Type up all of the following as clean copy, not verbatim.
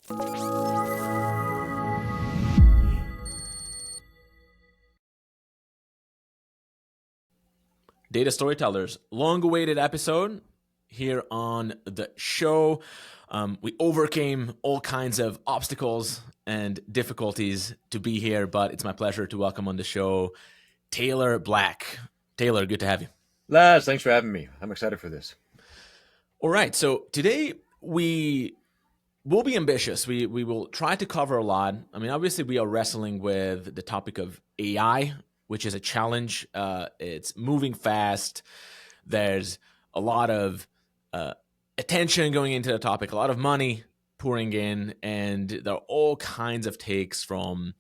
Data Storytellers, long-awaited episode here on the show. We overcame all kinds of obstacles and difficulties to be here, but it's my pleasure to welcome on the show Taylor Black. Taylor, good to have you. Laz, thanks for having me. I'm excited for this. All right, so today we will be ambitious. We will try to cover a lot. I mean, obviously we are wrestling with the topic of AI, which is a challenge. It's moving fast. There's a lot of attention going into the topic, a lot of money pouring in, and there are all kinds of takes from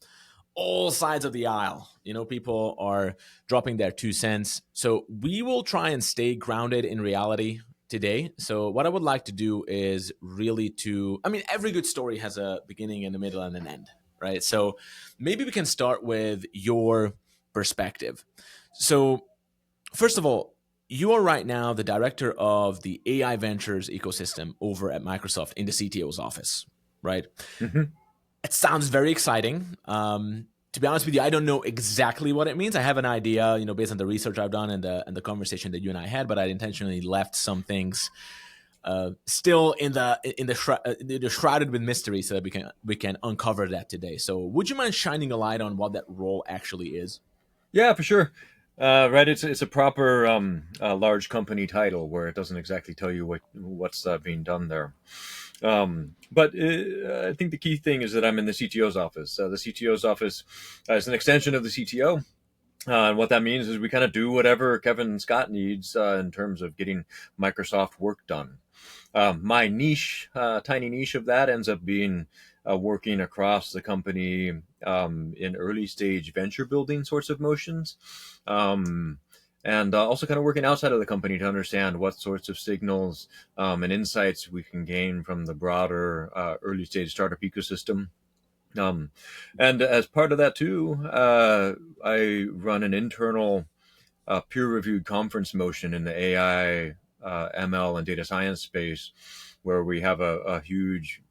all sides of the aisle. You know, people are dropping their 2 cents. So we will try and stay grounded in reality today. So what I would like to do is really every good story has a beginning and a middle and an end, right? So maybe we can start with your perspective. So first of all, you are right now the director of the AI Ventures ecosystem over at Microsoft in the CTO's office, right? Mm-hmm. It sounds very exciting. To be honest with you, I don't know exactly what it means. I have an idea, based on the research I've done and the conversation that you and I had, but I intentionally left some things still in the shrouded with mystery, so that we can uncover that today. So, would you mind shining a light on what that role actually is? Yeah, for sure. Right, it's a proper large company title where it doesn't exactly tell you what's being done there. But I think the key thing is that I'm in the CTO's office. The CTO's office is an extension of the CTO. And what that means is we kind of do whatever Kevin Scott needs in terms of getting Microsoft work done. My niche, tiny niche of that ends up being working across the company in early stage venture building sorts of motions. And also kind of working outside of the company to understand what sorts of signals and insights we can gain from the broader early stage startup ecosystem. And as part of that too, I run an internal peer-reviewed conference motion in the AI, ML, and data science space, where we have a huge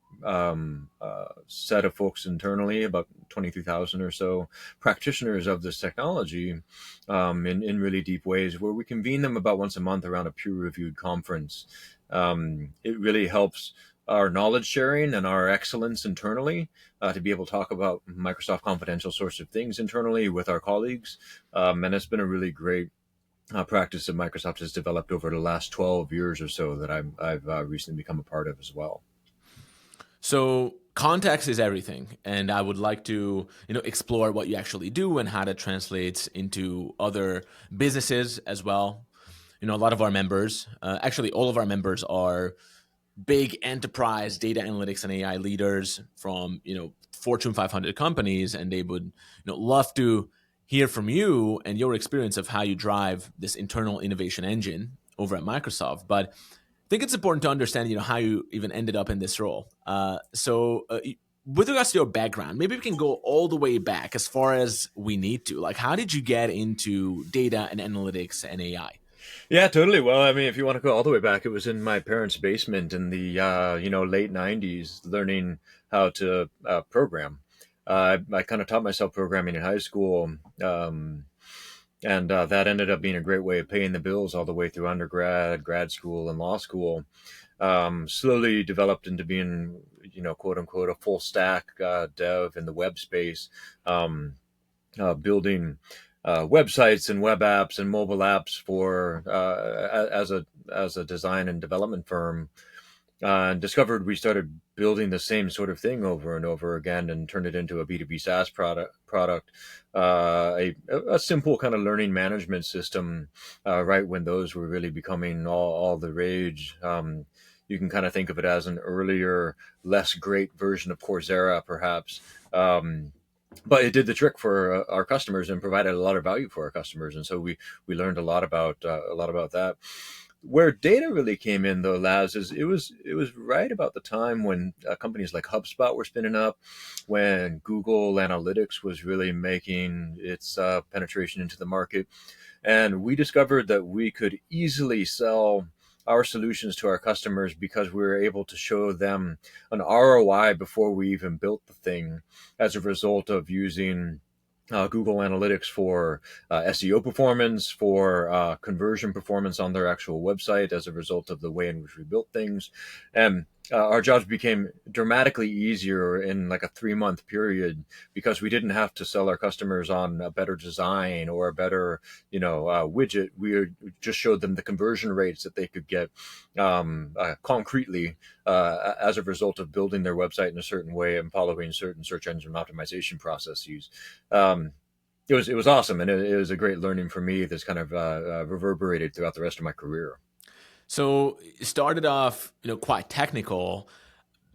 set of folks internally, about 23,000 or so practitioners of this technology in really deep ways, where we convene them about once a month around a peer-reviewed conference. It really helps our knowledge sharing and our excellence internally to be able to talk about Microsoft confidential sorts of things internally with our colleagues. And it's been a really great practice that Microsoft has developed over the last 12 years or so that I've recently become a part of as well. So context is everything, and I would like to explore what you actually do and how that translates into other businesses as well. A lot of our members, actually all of our members, are big enterprise data analytics and AI leaders from Fortune 500 companies, and they would love to hear from you and your experience of how you drive this internal innovation engine over at Microsoft. But I think it's important to understand, how you even ended up in this role. So with regards to your background, maybe we can go all the way back as far as we need to. Like, how did you get into data and analytics and AI? Yeah, totally. Well, I mean, if you want to go all the way back, it was in my parents' basement in the late '90s, learning how to program. I kind of taught myself programming in high school. And that ended up being a great way of paying the bills all the way through undergrad, grad school, and law school. Slowly developed into being, quote unquote, a full stack dev in the web space, building websites and web apps and mobile apps for as a design and development firm. And discovered we started building the same sort of thing over and over again, and turned it into a B2B SaaS product, a simple kind of learning management system, right when those were really becoming all the rage. You can kind of think of it as an earlier, less great version of Coursera, perhaps. But it did the trick for our customers and provided a lot of value for our customers. And so we learned a lot about that. Where data really came in, though, Laz, is it was right about the time when companies like HubSpot were spinning up, when Google Analytics was really making its penetration into the market, and we discovered that we could easily sell our solutions to our customers because we were able to show them an ROI before we even built the thing as a result of using Google Analytics for SEO performance, for conversion performance on their actual website as a result of the way in which we built things. And our jobs became dramatically easier in like a 3-month period because we didn't have to sell our customers on a better design or a better, widget. We just showed them the conversion rates that they could get concretely as a result of building their website in a certain way and following certain search engine optimization processes. It was awesome, and it was a great learning for me that's kind of reverberated throughout the rest of my career. So it started off, quite technical.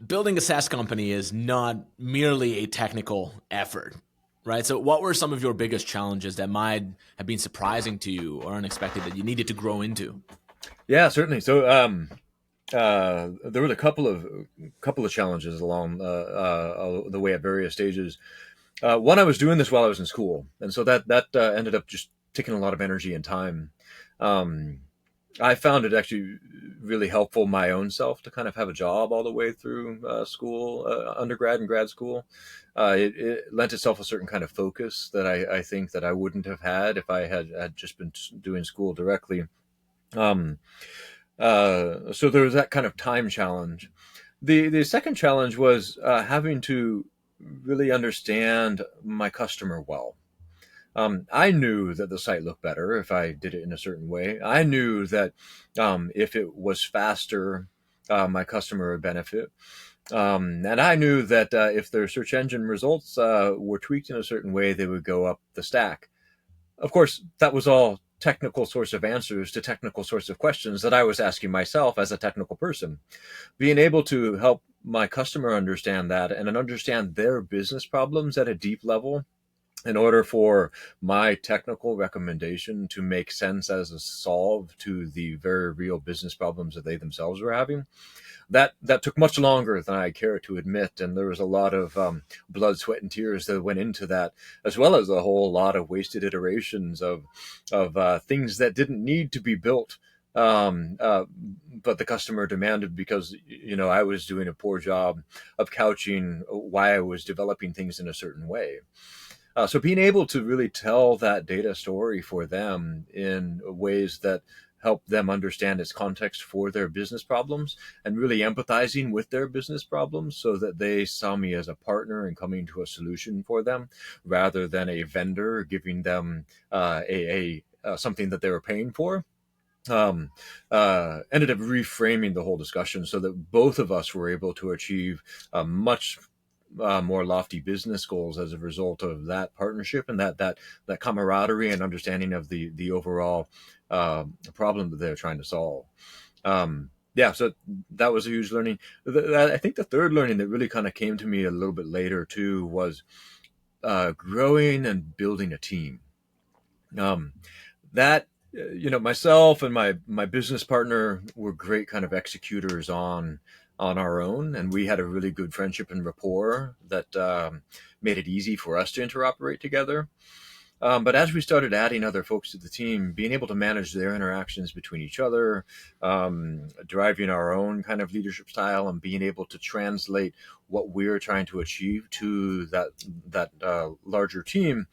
Building a SaaS company is not merely a technical effort, right? So what were some of your biggest challenges that might have been surprising to you or unexpected that you needed to grow into? Yeah, certainly. So there were a couple of challenges along the way at various stages. One, I was doing this while I was in school, and so that ended up just taking a lot of energy and time. Um, I found it actually really helpful my own self to kind of have a job all the way through school, undergrad and grad school. It lent itself a certain kind of focus that I think that I wouldn't have had if I had just been doing school directly. Um, so there was that kind of time challenge. The second challenge was having to really understand my customer well. I knew that the site looked better if I did it in a certain way. I knew that if it was faster, my customer would benefit. And I knew that if their search engine results were tweaked in a certain way, they would go up the stack. Of course, that was all technical source of answers to technical source of questions that I was asking myself as a technical person. Being able to help my customer understand that and understand their business problems at a deep level in order for my technical recommendation to make sense as a solve to the very real business problems that they themselves were having. That took much longer than I care to admit, and there was a lot of blood, sweat, and tears that went into that, as well as a whole lot of wasted iterations of things that didn't need to be built, but the customer demanded because I was doing a poor job of couching why I was developing things in a certain way. So being able to really tell that data story for them in ways that help them understand its context for their business problems and really empathizing with their business problems so that they saw me as a partner in coming to a solution for them rather than a vendor giving them something that they were paying for. Ended up reframing the whole discussion so that both of us were able to achieve a much more lofty business goals as a result of that partnership and that camaraderie and understanding of the overall problem that they're trying to solve. Yeah, so that was a huge learning. I think the third learning that really kind of came to me a little bit later too was growing and building a team. That myself and my business partner were great kind of executors on our own, and we had a really good friendship and rapport that made it easy for us to interoperate together. But as we started adding other folks to the team, being able to manage their interactions between each other, driving our own kind of leadership style, and being able to translate what we're trying to achieve to that larger team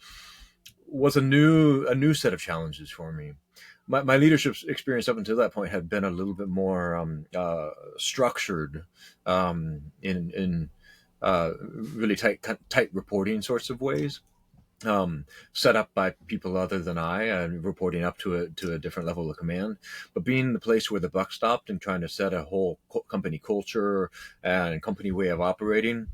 was a new set of challenges for me. My leadership experience up until that point had been a little bit more structured in really tight reporting sorts of ways, set up by people other than I, and reporting up to a different level of command. But being the place where the buck stopped and trying to set a whole company culture and company way of operating,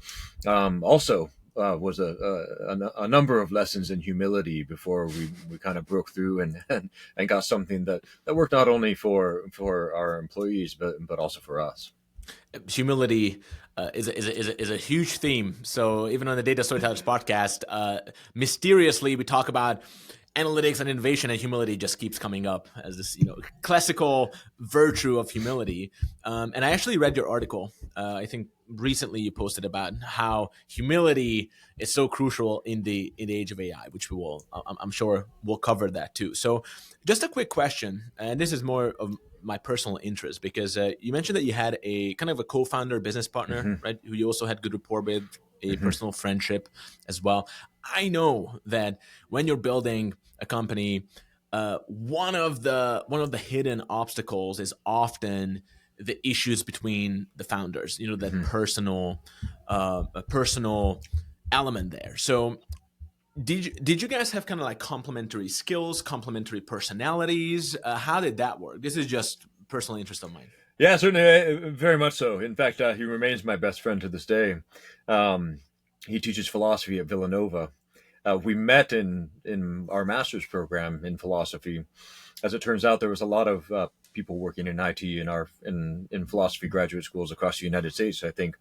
also was a number of lessons in humility before we kind of broke through and got something that worked not only for our employees but also for us. Humility is a huge theme. So even on the Data Storytellers podcast, mysteriously we talk about analytics and innovation, and humility just keeps coming up as this classical virtue of humility. And I actually read your article, I think recently you posted about how humility is so crucial in the age of AI, which we will, I'm sure we'll cover that too. So just a quick question, and this is more of my personal interest, because you mentioned that you had a kind of a co-founder, business partner, Hmm. right, who you also had good rapport with, a Hmm. personal friendship as well. I know that when you're building a company, one of the hidden obstacles is often the issues between the founders. You know, that Hmm. personal element there. So did you guys have kind of like complementary skills, complementary personalities? How did that work? This is just personal interest of mine. Yeah, certainly, very much so. In fact, he remains my best friend to this day. Um, he teaches philosophy at Villanova. We met in our master's program in philosophy. As it turns out, there was a lot of people working in IT in philosophy graduate schools across the United States. I think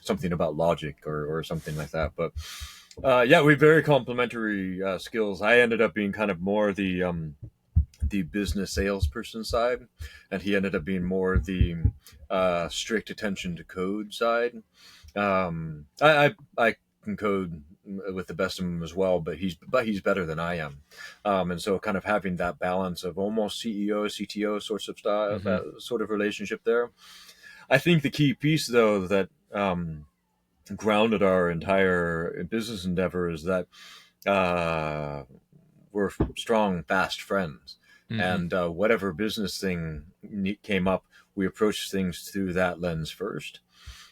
something about logic or something like that. But yeah, we have very complementary skills. I ended up being kind of more the business salesperson side, and he ended up being more the strict attention to code side. I can code with the best of them as well, but he's better than I am, and so kind of having that balance of almost CEO CTO sorts of style, Mm-hmm. sort of relationship there. I think the key piece though that grounded our entire business endeavor is that uh, we're strong, fast friends. Mm-hmm. And whatever business thing came up, we approached things through that lens first.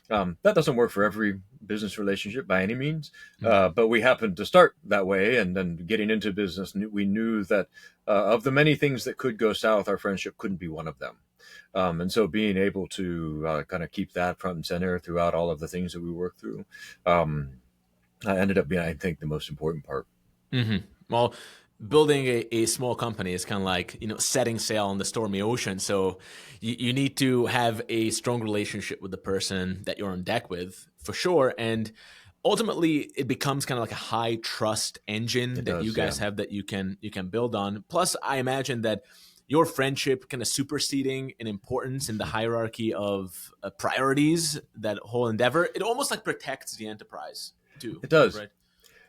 That doesn't work for every business relationship by any means, Mm-hmm. but we happened to start that way. And then getting into business, we knew that of the many things that could go south, our friendship couldn't be one of them. And so being able to kind of keep that front and center throughout all of the things that we work through um, ended up being, I think, the most important part. Mm-hmm. Well, building a small company is kind of like, setting sail on the stormy ocean. So you need to have a strong relationship with the person that you're on deck with, for sure. And ultimately, it becomes kind of like a high trust engine It that you does, yeah. guys have that you can build on. Plus, I imagine that your friendship kind of superseding in importance in the hierarchy of priorities, that whole endeavor, it almost like protects the enterprise too, It does. right?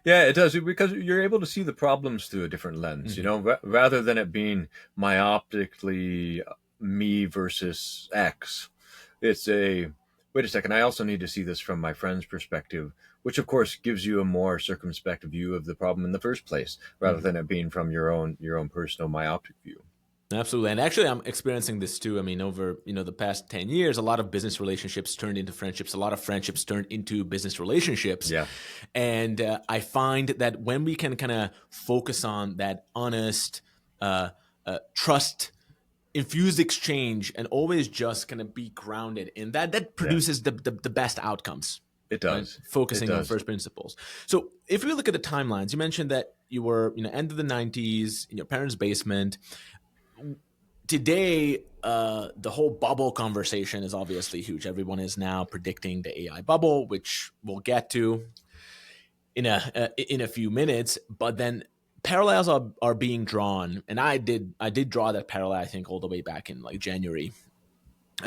Yeah, it does because you're able to see the problems through a different lens, Mm-hmm. rather than it being myopically me versus X. It's a wait a second, I also need to see this from my friend's perspective, which of course gives you a more circumspect view of the problem in the first place, rather Mm-hmm. than it being from your own personal myopic view. Absolutely. And actually, I'm experiencing this too. I mean, over, the past 10 years, a lot of business relationships turned into friendships, a lot of friendships turned into business relationships. Yeah. And I find that when we can kind of focus on that honest, trust infused exchange, and always just kind of be grounded in that, that Yeah. produces the best outcomes, It right? does. It Focusing on does. first principles. So if we look at the timelines, you mentioned that you were, end of the 90s in your parents' basement. Today, the whole bubble conversation is obviously huge. Everyone is now predicting the AI bubble, which we'll get to in a few minutes. But then parallels are being drawn, and I did draw that parallel, I think, all the way back in like January,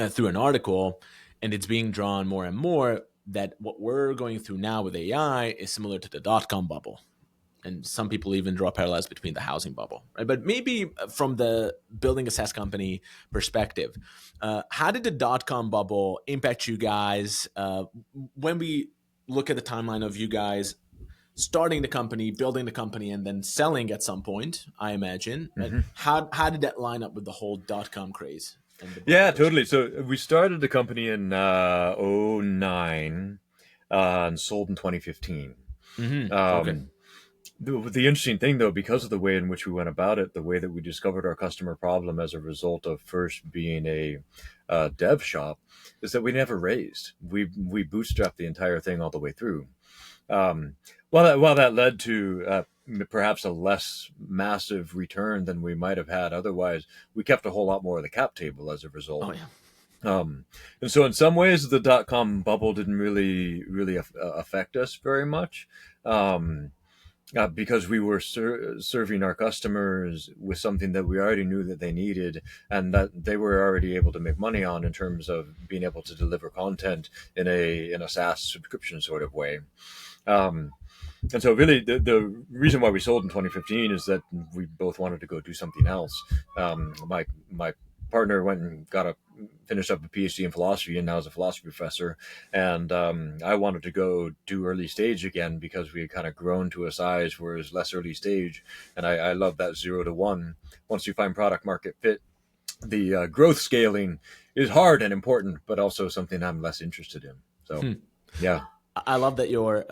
through an article, and it's being drawn more and more that what we're going through now with AI is similar to the dot-com bubble, and some people even draw parallels between the housing bubble, right? But maybe from the building a SaaS company perspective, how did the dot-com bubble impact you guys? When we look at the timeline of you guys starting the company, building the company, and then selling at some point, I imagine, right? Hmm. How did that line up with the whole dot-com craze and the bubble Yeah, bursting? totally. So we started the company in '09 and sold in 2015. Okay. Um, the interesting thing, though, because of the way in which we went about it, the way that we discovered our customer problem as a result of first being a dev shop, is that we never raised. We bootstrapped the entire thing all the way through. Um, while that led to perhaps a less massive return than we might have had otherwise, we kept a whole lot more of the cap table as a result. Oh yeah. Um, and so, in some ways, the dot-com bubble didn't really affect us very much. Um, because we were serving our customers with something that we already knew that they needed and that they were already able to make money on in terms of being able to deliver content in a SaaS subscription sort of way. Um, and so really the reason why we sold in 2015 is that we both wanted to go do something else. My partner went and finished up a PhD in philosophy and now is a philosophy professor. And I wanted to go do early stage again because we had kind of grown to a size where it was less early stage. And I love that 0 to 1. Once you find product market fit, the growth scaling is hard and important, but also something I'm less interested in. So, yeah. I love that your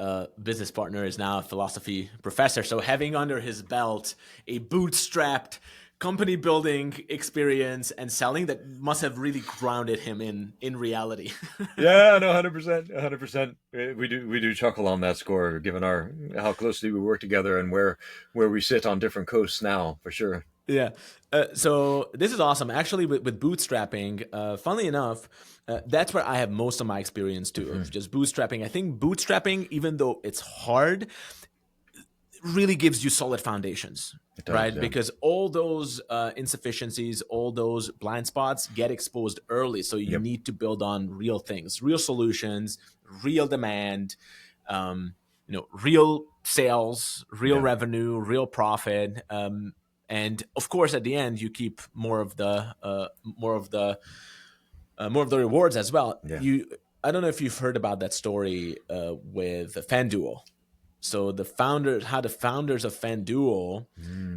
business partner is now a philosophy professor. So having under his belt a bootstrapped company building experience and selling, that must have really grounded him in reality. Yeah, no, 100%, 100%. We do chuckle on that score, given our how closely we work together and where we sit on different coasts now, for sure. Yeah. So this is awesome. Actually, with bootstrapping, funnily enough, that's where I have most of my experience too, of just bootstrapping. I think bootstrapping, even though it's hard, really gives you solid foundations, It does, right? yeah. Because all those insufficiencies, all those blind spots get exposed early. So you Yep. need to build on real things, real solutions, real demand, real sales, real Yeah. revenue, real profit. And of course, at the end, you keep more of the rewards as well. Yeah. I don't know if you've heard about that story with FanDuel. So the founders of FanDuel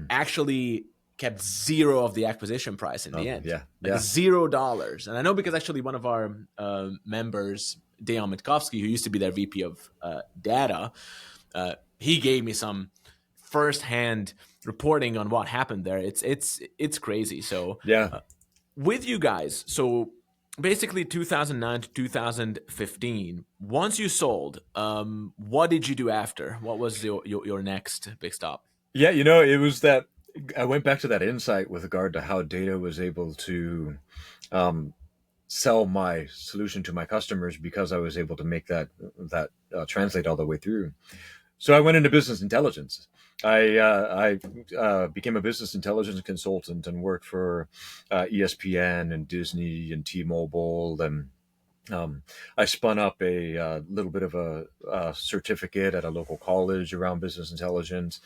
actually kept zero of the acquisition price in the Oh, end, yeah. like Yeah. $0. And I know because actually one of our members, Dejan Mitkovsky, who used to be their VP of data, he gave me some firsthand reporting on what happened there. It's crazy. So Yeah. with you guys, so basically 2009 to 2015, once you sold, what did you do after? What was your next big stop? Yeah, it was that I went back to that insight with regard to how data was able to um, sell my solution to my customers because I was able to make that translate all the way through. So I went into business intelligence. I became a business intelligence consultant and worked for ESPN and Disney and T-Mobile, and I spun up a little bit of a certificate at a local college around business intelligence.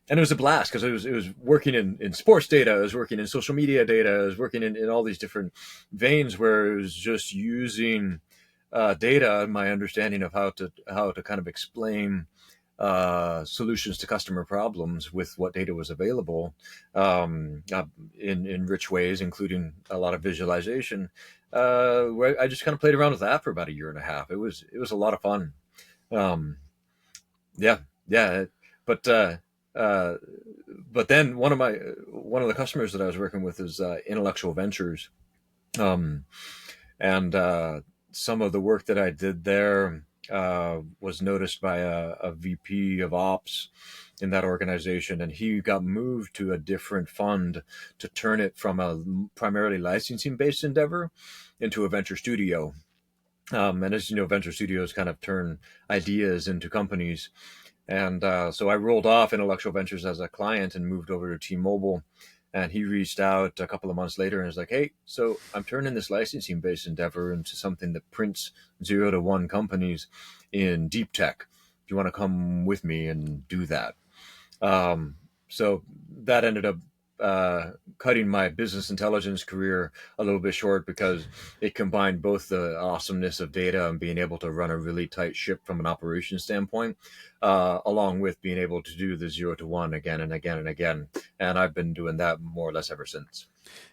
And it was a blast because it was working in sports data, I was working in social media data, I was working in all these different veins where it was just using data and my understanding of how to kind of explain solutions to customer problems with what data was available in rich ways, including a lot of visualization. Where I just kind of played around with that for about a year and a half. It was a lot of fun. Um, yeah, yeah, but uh, but then one of the customers that I was working with is Intellectual Ventures, um, and some of the work that I did there was noticed by a VP of ops in that organization, and he got moved to a different fund to turn it from a primarily licensing based endeavor into a venture studio. And as you know, venture studios kind of turn ideas into companies. And so I rolled off Intellectual Ventures as a client and moved over to T-Mobile. And he reached out a couple of months later and was like, "Hey, so I'm turning this licensing based endeavor into something that prints 0 to 1 companies in deep tech. Do you want to come with me and do that?" Um, so that ended up cutting my business intelligence career a little bit short because it combined both the awesomeness of data and being able to run a really tight ship from an operations standpoint, along with being able to do the 0 to 1 again and again and again. And I've been doing that more or less ever since.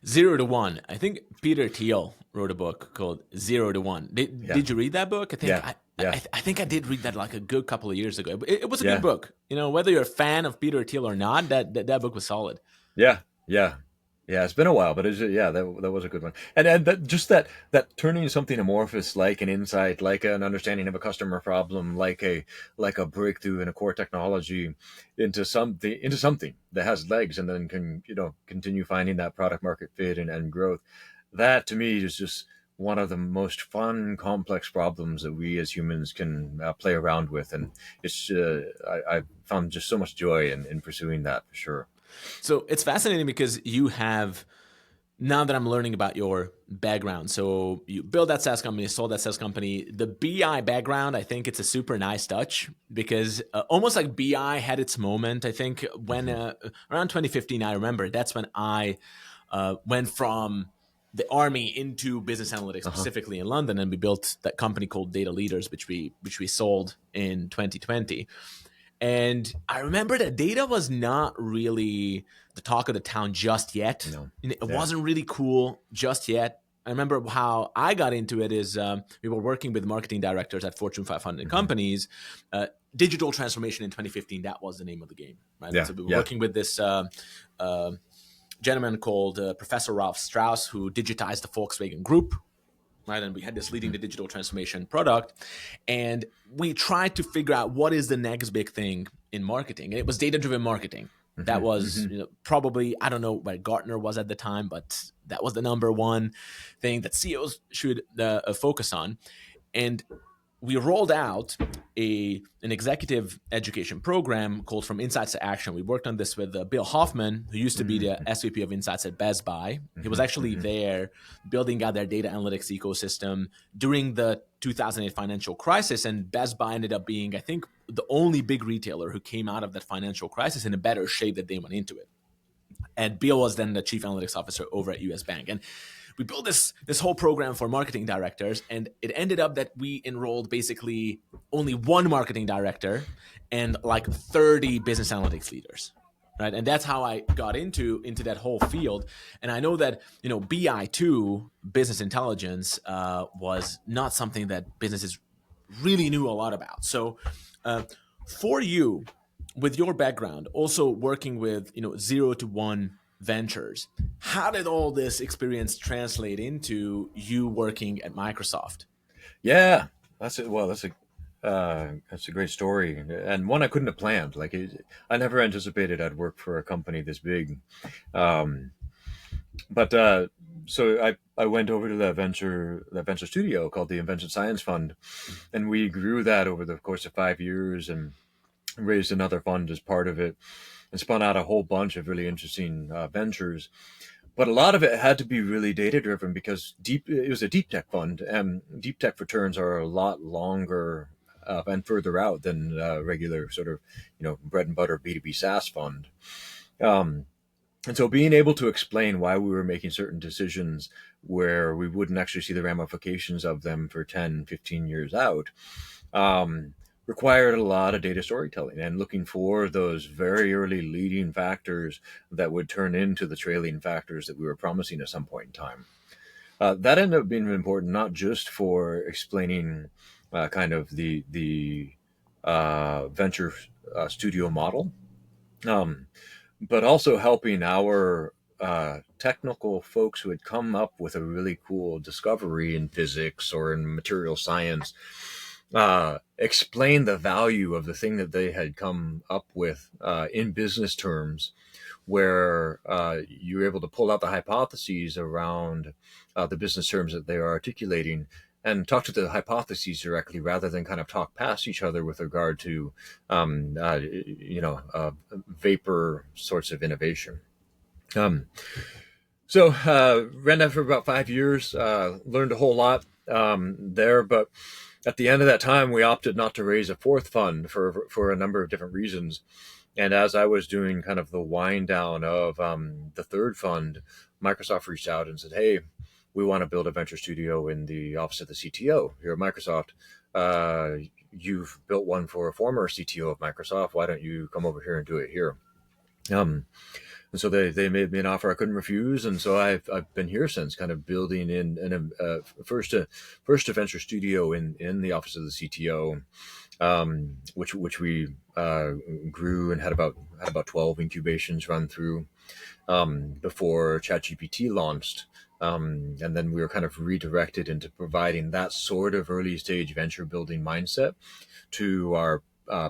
0 to 1. I think Peter Thiel wrote a book called 0 to 1. Yeah. Did you read that book? I think Yeah. Yeah. I think I did read that like a good couple of years ago. It was a good Yeah. book. Whether you're a fan of Peter Thiel or not, that book was solid. Yeah. Yeah. Yeah, it's been a while, but yeah, that was a good one. And that turning something amorphous like an insight, like an understanding of a customer problem, like a breakthrough in a core technology into something that has legs and then can continue finding that product market fit and growth. That to me is just one of the most fun, complex problems that we as humans can play around with, and I found just so much joy in pursuing that for sure. So it's fascinating because you have, now that I'm learning about your background, so you built that SaaS company, sold that SaaS company, the BI background, I think it's a super nice touch because almost like BI had its moment. I think when around 2015, I remember that's when I went from the army into business analytics, Uh-huh. specifically in London, and we built that company called Data Leaders, which we sold in 2020. And I remember that data was not really the talk of the town just yet. No. It Yeah. wasn't really cool just yet. I remember how I got into it is we were working with marketing directors at Fortune 500 Mm-hmm. companies. Digital transformation in 2015, that was the name of the game, right? And Yeah. so we were Yeah. working with this uh, gentleman called Professor Ralph Strauss, who digitized the Volkswagen Group, right? And we had this leading Mm-hmm. the digital transformation product. And we tried to figure out what is the next big thing in marketing. And it was data-driven marketing. Mm-hmm. That was, Mm-hmm. probably, I don't know where Gartner was at the time, but that was the number one thing that CEOs should focus on. And we rolled out an executive education program called From Insights to Action. We worked on this with Bill Hoffman, who used to be the SVP of Insights at Best Buy. He was Mm-hmm. actually Mm-hmm. there building out their data analytics ecosystem during the 2008 financial crisis. And Best Buy ended up being, I think, the only big retailer who came out of that financial crisis in a better shape that they went into it. And Bill was then the chief analytics officer over at US Bank. And we built this whole program for marketing directors, and it ended up that we enrolled basically only one marketing director and like 30 business analytics leaders. Right. And that's how I got into that whole field. And I know that, BI2, business intelligence, was not something that businesses really knew a lot about. So uh, for you, with your background, also working with 0 to 1 ventures, how did all this experience translate into you working at Microsoft? Yeah, that's it. Well, that's a great story, and one I couldn't have planned. I never anticipated I'd work for a company this big. Um, but so I went over to that venture studio called the Invention Science Fund, and we grew that over the course of 5 years, and raised another fund as part of it, and spun out a whole bunch of really interesting ventures. But a lot of it had to be really data driven because it was a deep tech fund, and deep tech returns are a lot longer and further out than regular sort of bread and butter B2B SaaS fund. Um, and so being able to explain why we were making certain decisions where we wouldn't actually see the ramifications of them for 10, 15 years out, um, required a lot of data storytelling and looking for those very early leading factors that would turn into the trailing factors that we were promising at some point in time. That ended up being important not just for explaining kind of the venture studio model, um, but also helping our technical folks who had come up with a really cool discovery in physics or in material science explain the value of the thing that they had come up with in business terms, where you're able to pull out the hypotheses around the business terms that they are articulating and talk to the hypotheses directly rather than kind of talk past each other with regard to vapor sorts of innovation. Um, so ran that for about 5 years, learned a whole lot there, but at the end of that time, we opted not to raise a fourth fund for a number of different reasons. And as I was doing kind of the wind down of the third fund, Microsoft reached out and said, "Hey, we want to build a venture studio in the office of the CTO here at Microsoft. You've built one for a former CTO of Microsoft. Why don't you come over here and do it here?" And so they made me an offer I couldn't refuse, and so I've been here since, kind of building in first a venture studio in the office of the CTO, which we grew and had about 12 incubations run through before ChatGPT launched. And then we were kind of redirected into providing that sort of early stage venture building mindset to our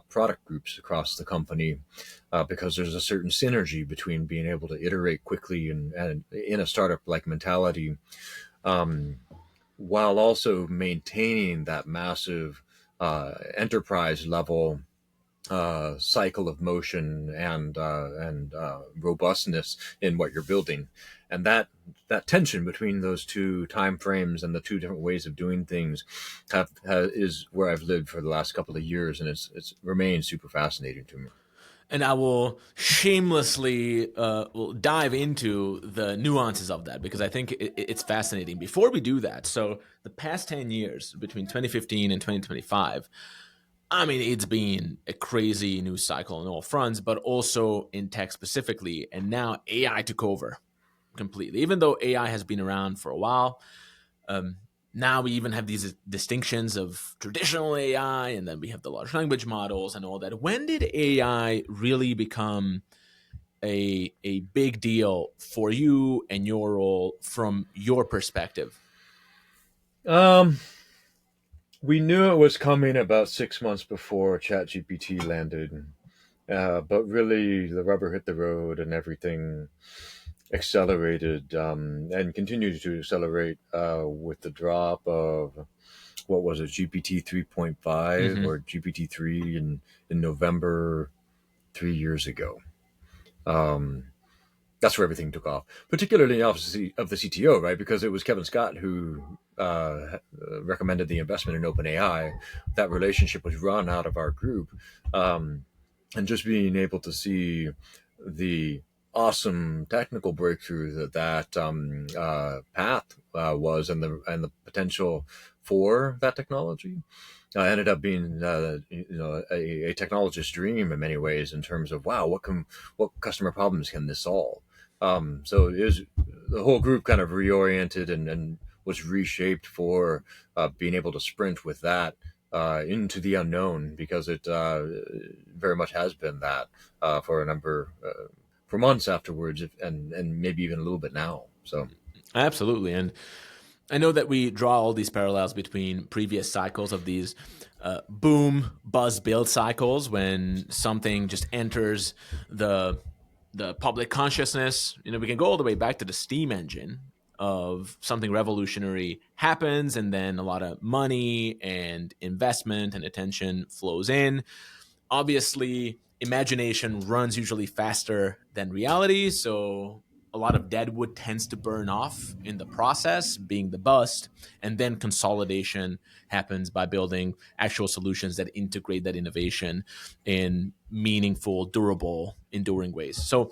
product groups across the company, because there's a certain synergy between being able to iterate quickly and in a startup like mentality, um, while also maintaining that massive enterprise level cycle of motion and robustness in what you're building, and that tension between those two time frames and the two different ways of doing things is where I've lived for the last couple of years, and it's remained super fascinating to me. And I will shamelessly will dive into the nuances of that because I think it's fascinating. Before we do that, so the past 10 years between 2015 and 2025, I mean, it's been a crazy news cycle on all fronts, but also in tech specifically. And now AI took over completely. Even though AI has been around for a while, um, now we even have these distinctions of traditional AI, and then we have the large language models and all that. When did AI really become a big deal for you and your role from your perspective? Um, we knew it was coming about 6 months before ChatGPT landed, but really the rubber hit the road and everything accelerated and continued to accelerate with the drop of what was it, GPT 3.5 Mm-hmm. or GPT 3 in November 3 years ago. Um, that's where everything took off, particularly in the office of the CTO, right? Because it was Kevin Scott who recommended the investment in OpenAI. That relationship was run out of our group. Um, and just being able to see the awesome technical breakthrough that path was, and the potential for that technology ended up being a technologist's dream in many ways in terms of wow, what customer problems can this solve. So it is the whole group kind of reoriented and was reshaped for being able to sprint with that into the unknown, because it very much has been that for a number for months afterwards, and maybe even a little bit now. So Absolutely. And I know that we draw all these parallels between previous cycles of these boom, buzz, build cycles when something just enters the public consciousness. You know, we can go all the way back to the steam engine of something revolutionary happens, and then a lot of money and investment and attention flows in. Obviously, imagination runs usually faster than reality, so a lot of deadwood tends to burn off in the process, being the bust, and then consolidation happens by building actual solutions that integrate that innovation in meaningful, durable, enduring ways. So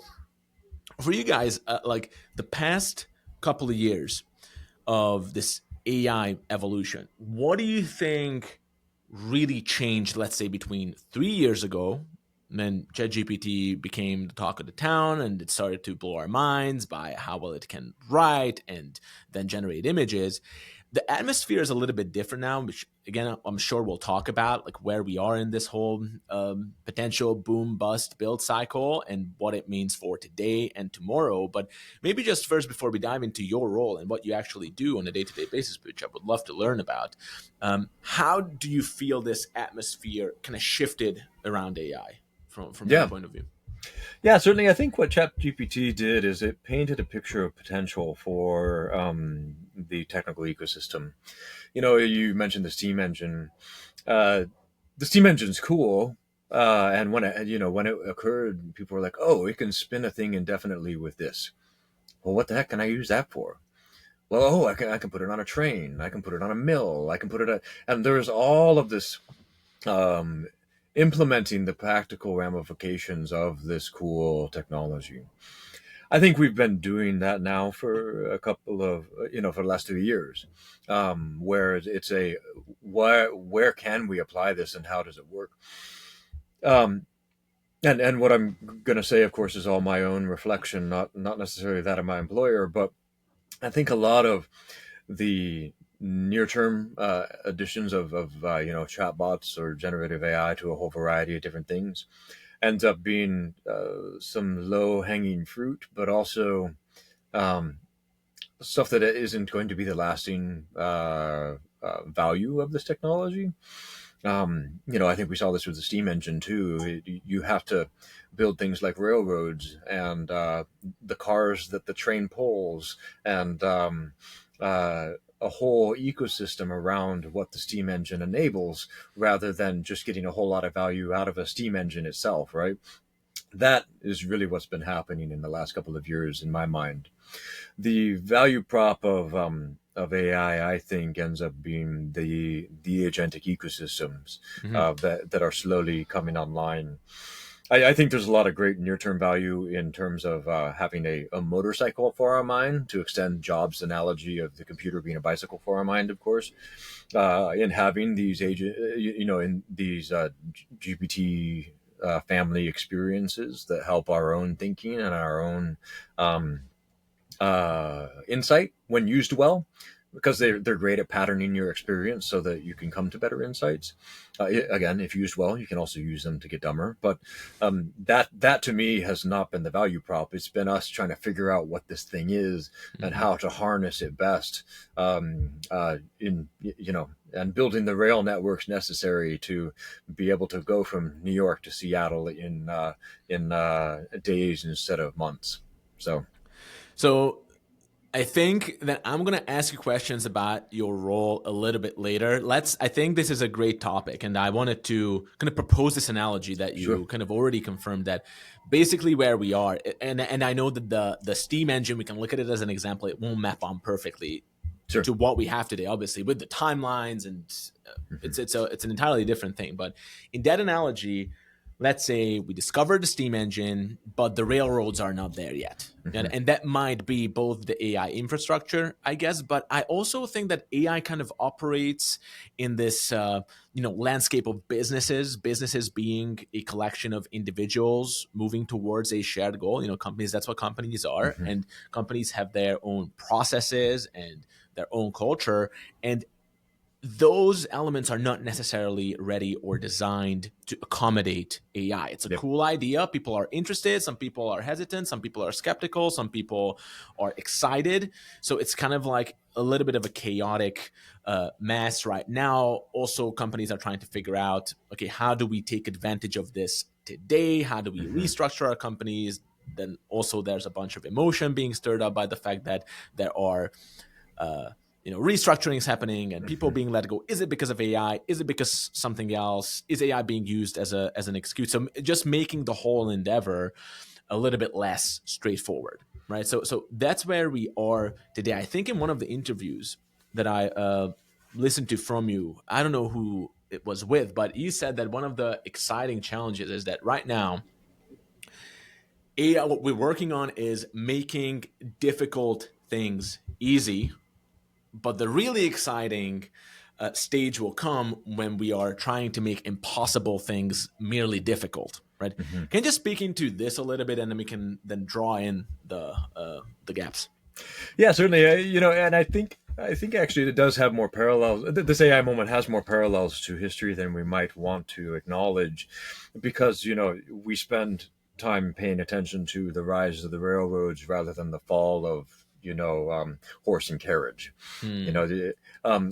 for you guys, like the past couple of years of this AI evolution, what do you think really changed, let's say, between 3 years ago, and then ChatGPT became the talk of the town, and it started to blow our minds by how well it can write and then generate images. The atmosphere is a little bit different now, which again I'm sure we'll talk about, like where we are in this whole potential boom bust build cycle and what it means for today and tomorrow. But maybe just first, before we dive into your role and what you actually do on a day-to-day basis, which I would love to learn about, how do you feel this atmosphere kind of shifted around AI from your yeah, point of view? yeah, certainly. I think what ChatGPT did is it painted a picture of potential for the technical ecosystem. You know, you mentioned the steam engine. Uh, the steam engine's cool, and when it occurred, people were like, "Oh, it can spin a thing indefinitely with this." Well, what the heck can I use that for? Well, oh, I can put it on a train. I can put it on a mill. I can put it on, and there's all of this um, implementing the practical ramifications of this cool technology. I think we've been doing that now for a couple of, for the last 2 years, where it's a where can we apply this and how does it work? Um, and what I'm going to say, of course, is all my own reflection, not necessarily that of my employer, but I think a lot of the near term additions of chatbots or generative AI to a whole variety of different things ends up being some low hanging fruit, but also um, stuff that isn't going to be the lasting value of this technology. I think we saw this with the steam engine too. You have to build things like railroads and the cars that the train pulls, and a whole ecosystem around what the steam engine enables, rather than just getting a whole lot of value out of a steam engine itself, right? That is really what's been happening in the last couple of years, in my mind. The value prop of AI, I think, ends up being the agentic ecosystems Hmm. that are slowly coming online. I think there's a lot of great near-term value in terms of having a motorcycle for our mind, to extend Jobs' analogy of the computer being a bicycle for our mind, of course, in having these agent, in these GPT family experiences that help our own thinking and our own um, insight when used well, because they're great at patterning your experience so that you can come to better insights. Again, if used well, you can also use them to get dumber. But that to me has not been the value prop. It's been us trying to figure out what this thing is and Hmm. how to harness it best, and building the rail networks necessary to be able to go from New York to Seattle in days instead of months. So So I think that I'm going to ask you questions about your role a little bit later. I think this is a great topic. And I wanted to kind of propose this analogy that sure, you kind of already confirmed, that basically where we are, and I know that the steam engine, we can look at it as an example, it won't map on perfectly sure. to what we have today, obviously, with the timelines, and Mm-hmm. it's an entirely different thing. But in that analogy, let's say we discovered the steam engine, but the railroads are not there yet. Mm-hmm. And that might be both the AI infrastructure, I guess, but I also think that AI kind of operates in this, landscape of businesses being a collection of individuals moving towards a shared goal. Companies, that's what companies are. Mm-hmm. And companies have their own processes and their own culture. And those elements are not necessarily ready or designed to accommodate AI. It's a Yep. cool idea. People are interested. Some people are hesitant. Some people are skeptical. Some people are excited. So it's kind of like a little bit of a chaotic mess right now. Also, companies are trying to figure out, okay, how do we take advantage of this today? How do we Mm-hmm. restructure our companies? Then also, there's a bunch of emotion being stirred up by the fact that there are uh, restructuring is happening and people Mm-hmm. being let go. Is it because of AI? Is it because something else? Is AI being used as an excuse? So just making the whole endeavor a little bit less straightforward, right? So that's where we are today. I think in one of the interviews that I listened to from you, I don't know who it was with, but you said that one of the exciting challenges is that right now, AI, what we're working on is making difficult things easy, but the really exciting stage will come when we are trying to make impossible things merely difficult, right? Mm-hmm. Can you just speak into this a little bit, and then we can then draw in the gaps? Yeah, certainly. And I think actually it does have more parallels. This AI moment has more parallels to history than we might want to acknowledge, because we spend time paying attention to the rise of the railroads rather than the fall of horse and carriage. you Hmm. know the,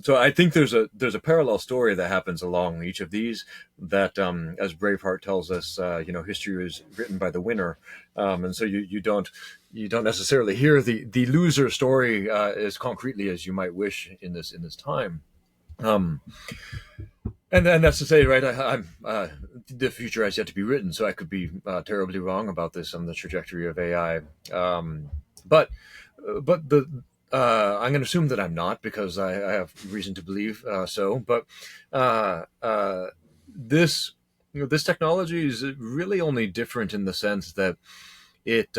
so I think there's a parallel story that happens along each of these, that as Braveheart tells us, history is written by the winner. And so you don't necessarily hear the loser story as concretely as you might wish in this time. um, and that's to say, right, I'm the future has yet to be written, so I could be terribly wrong about this on the trajectory of AI. But the I'm going to assume that I'm not, because I have reason to believe so. But uh, uh, this this technology is really only different in the sense that it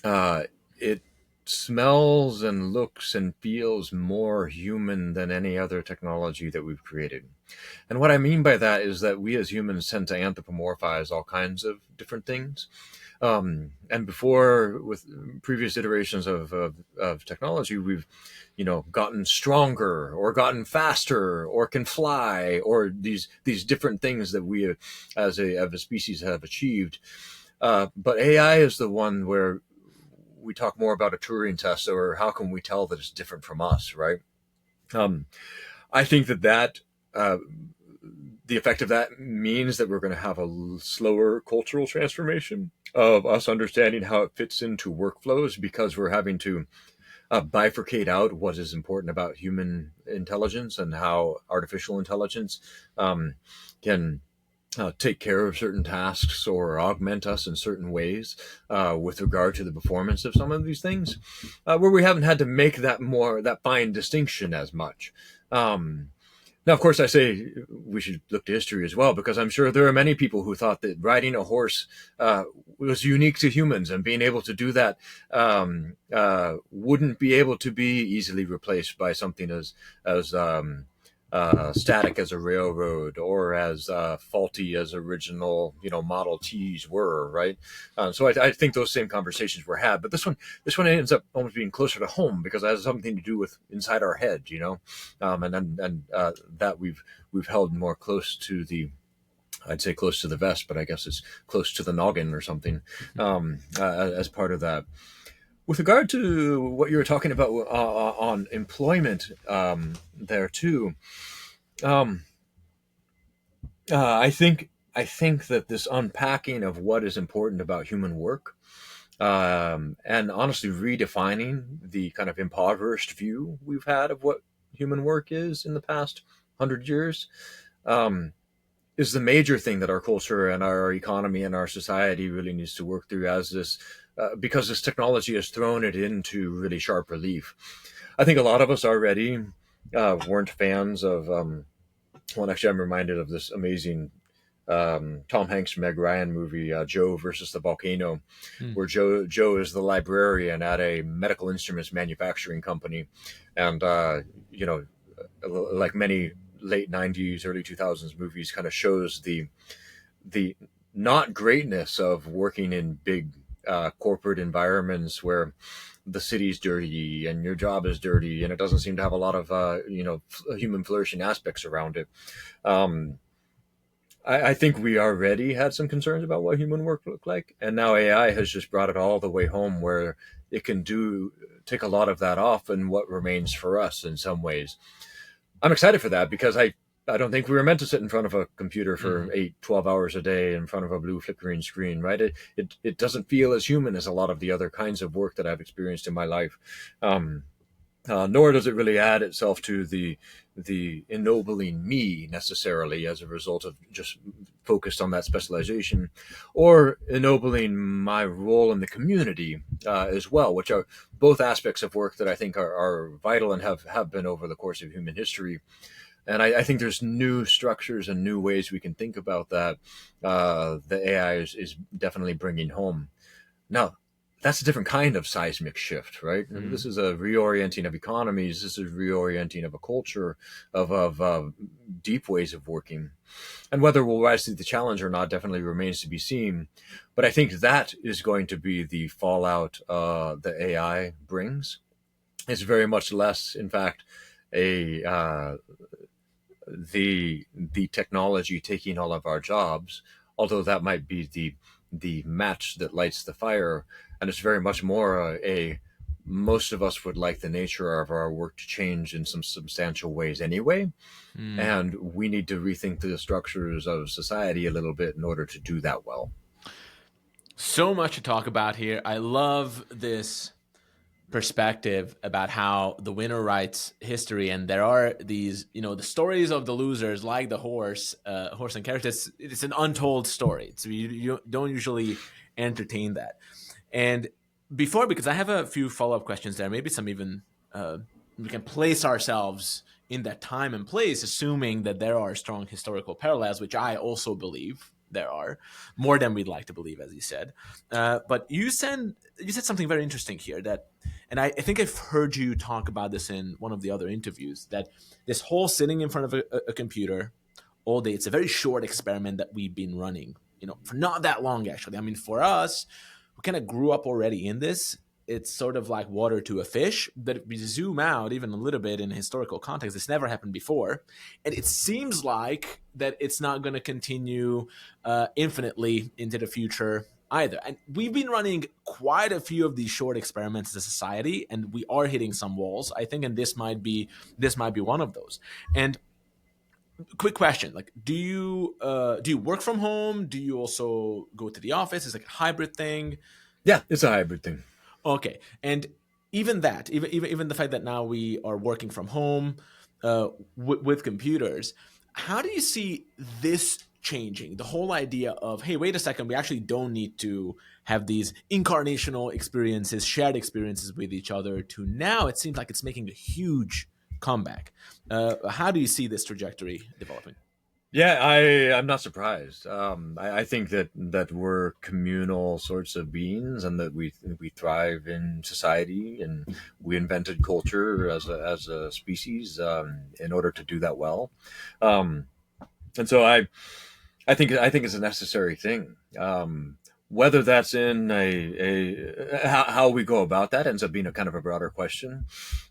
uh, it smells and looks and feels more human than any other technology that we've created. And what I mean by that is that we as humans tend to anthropomorphize all kinds of different things. And before, with previous iterations of technology, we've gotten stronger or gotten faster or can fly, or these different things that we as a species have achieved. But AI is the one where we talk more about a Turing test, or how can we tell that it's different from us, right? Um, I think that uh, the effect of that means that we're going to have a slower cultural transformation of us understanding how it fits into workflows, because we're having to bifurcate out what is important about human intelligence and how artificial intelligence can take care of certain tasks or augment us in certain ways with regard to the performance of some of these things, where we haven't had to make that fine distinction as much. Now, of course, I say we should look to history as well, because I'm sure there are many people who thought that riding a horse was unique to humans, and being able to do that wouldn't be able to be easily replaced by something as static as a railroad, or as faulty as original, Model Ts were, right? So I think those same conversations were had, but this one ends up almost being closer to home, because it has something to do with inside our head, and that we've held more close to the. I'd say close to the vest, but I guess it's close to the noggin or something, as part of that. With regard to what you were talking about on employment, there too, um, I think that this unpacking of what is important about human work, and honestly redefining the kind of impoverished view we've had of what human work is in the past 100 years, um, is the major thing that our culture and our economy and our society really needs to work through, as this because this technology has thrown it into really sharp relief. I think a lot of us already weren't fans of. Well, actually, I'm reminded of this amazing Tom Hanks Meg Ryan movie, Joe versus the Volcano, Mm. where Joe is the librarian at a medical instruments manufacturing company, and like many late '90s, early 2000s movies, kind of shows the not greatness of working in big corporate environments where the city's dirty and your job is dirty, and it doesn't seem to have a lot of human flourishing aspects around it. Um, I think we already had some concerns about what human work looked like, and now AI has just brought it all the way home, where it can take a lot of that off, and what remains for us in some ways. I'm excited for that, because I don't think we were meant to sit in front of a computer for Mhm. 8, 12 hours a day in front of a blue flickering screen, right? It doesn't feel as human as a lot of the other kinds of work that I've experienced in my life. Um, Nor does it really add itself to the ennobling me necessarily, as a result of just focused on that specialization, or ennobling my role in the community as well, which are both aspects of work that I think are vital and have been over the course of human history. And I think there's new structures and new ways we can think about that. The AI is definitely bringing home. Now, that's a different kind of seismic shift, right? I mean, this Mm. is a reorienting of economies. This is reorienting of a culture, of deep ways of working. And whether we'll rise to the challenge or not definitely remains to be seen. But I think that is going to be the fallout that AI brings. It's very much less, in fact, a the technology taking all of our jobs, although that might be the match that lights the fire. And it's very much more a most of us would like the nature of our work to change in some substantial ways anyway, Mm. and we need to rethink the structures of society a little bit in order to do that well. So much to talk about here. I love this perspective about how the winner writes history, and there are these, the stories of the losers, like the horse and carrot. It's an untold story, so you don't usually entertain that. And because I have a few follow-up questions there, maybe some even we can place ourselves in that time and place, assuming that there are strong historical parallels, which I also believe there are, more than we'd like to believe, as you said. But you said something very interesting here, that, and I think I've heard you talk about this in one of the other interviews, that this whole sitting in front of a computer all day, it's a very short experiment that we've been running, for not that long, actually. I mean, for us, who kind of grew up already in this, it's sort of like water to a fish. But if we zoom out even a little bit in historical context, this never happened before. And it seems like that it's not going to continue infinitely into the future either. And we've been running quite a few of these short experiments as a society, and we are hitting some walls, I think, and this might be one of those. And quick question, like, do you work from home? Do you also go to the office? It's like a hybrid thing? Yeah, it's a hybrid thing. Okay. And even that, even the fact that now we are working from home with computers, how do you see this changing? The whole idea of, hey, wait a second, we actually don't need to have these incarnational experiences, shared experiences with each other, to now it seems like it's making a huge comeback. How do you see this trajectory developing? Yeah, I'm not surprised. I think that we're communal sorts of beings, and that we thrive in society, and we invented culture as a species in order to do that well. Um, and so I think it's a necessary thing. Whether that's in how we go about that ends up being a kind of a broader question.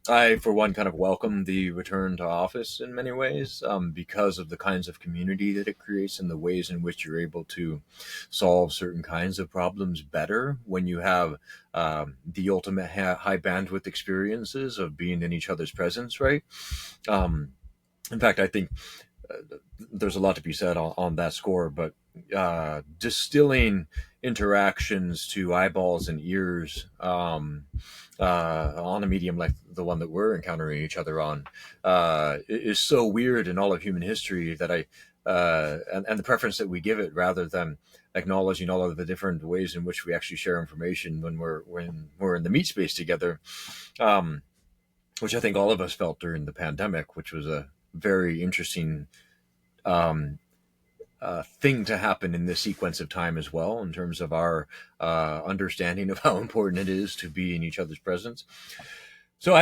I, for one, kind of welcome the return to office in many ways, because of the kinds of community that it creates and the ways in which you're able to solve certain kinds of problems better when you have the ultimate high bandwidth experiences of being in each other's presence, right? Um, in fact, I think there's a lot to be said on that score, but distilling interactions to eyeballs and ears on a medium like the one that we're encountering each other on is so weird in all of human history that and the preference that we give it rather than acknowledging all of the different ways in which we actually share information when we're in the meat space together, um, which I think all of us felt during the pandemic, which was a very interesting um, thing to happen in this sequence of time as well, in terms of our understanding of how important it is to be in each other's presence. So we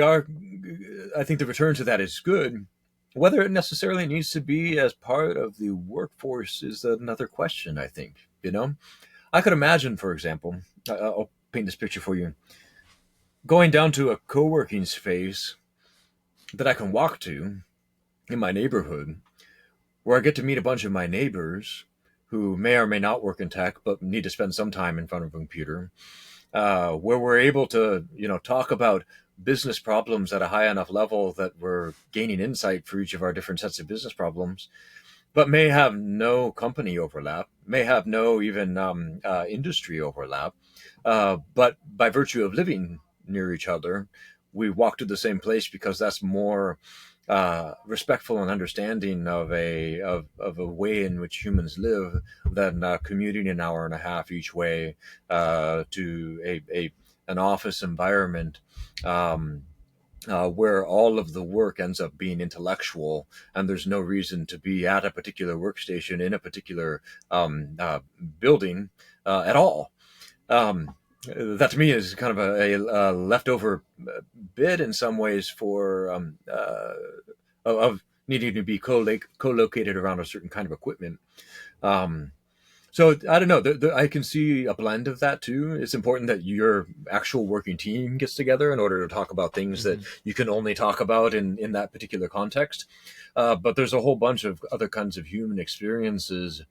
are. I think the return to that is good. Whether it necessarily needs to be as part of the workforce is another question. I think, I could imagine, for example, I'll paint this picture for you: going down to a co-working space that I can walk to in my neighborhood, where I get to meet a bunch of my neighbors who may or may not work in tech, but need to spend some time in front of a computer, where we're able to, talk about business problems at a high enough level that we're gaining insight for each of our different sets of business problems, but may have no company overlap, may have no even industry overlap. But by virtue of living near each other, we walk to the same place because that's more respectful and understanding of a way in which humans live than commuting an hour and a half each way to an office environment. Where all of the work ends up being intellectual, and there's no reason to be at a particular workstation in a particular building at all. Um, that to me is kind of a leftover bit in some ways for of needing to be co-located around a certain kind of equipment. Um, so I don't know. I can see a blend of that too. It's important that your actual working team gets together in order to talk about things that Mhm. you can only talk about in that particular context. But there's a whole bunch of other kinds of human experiences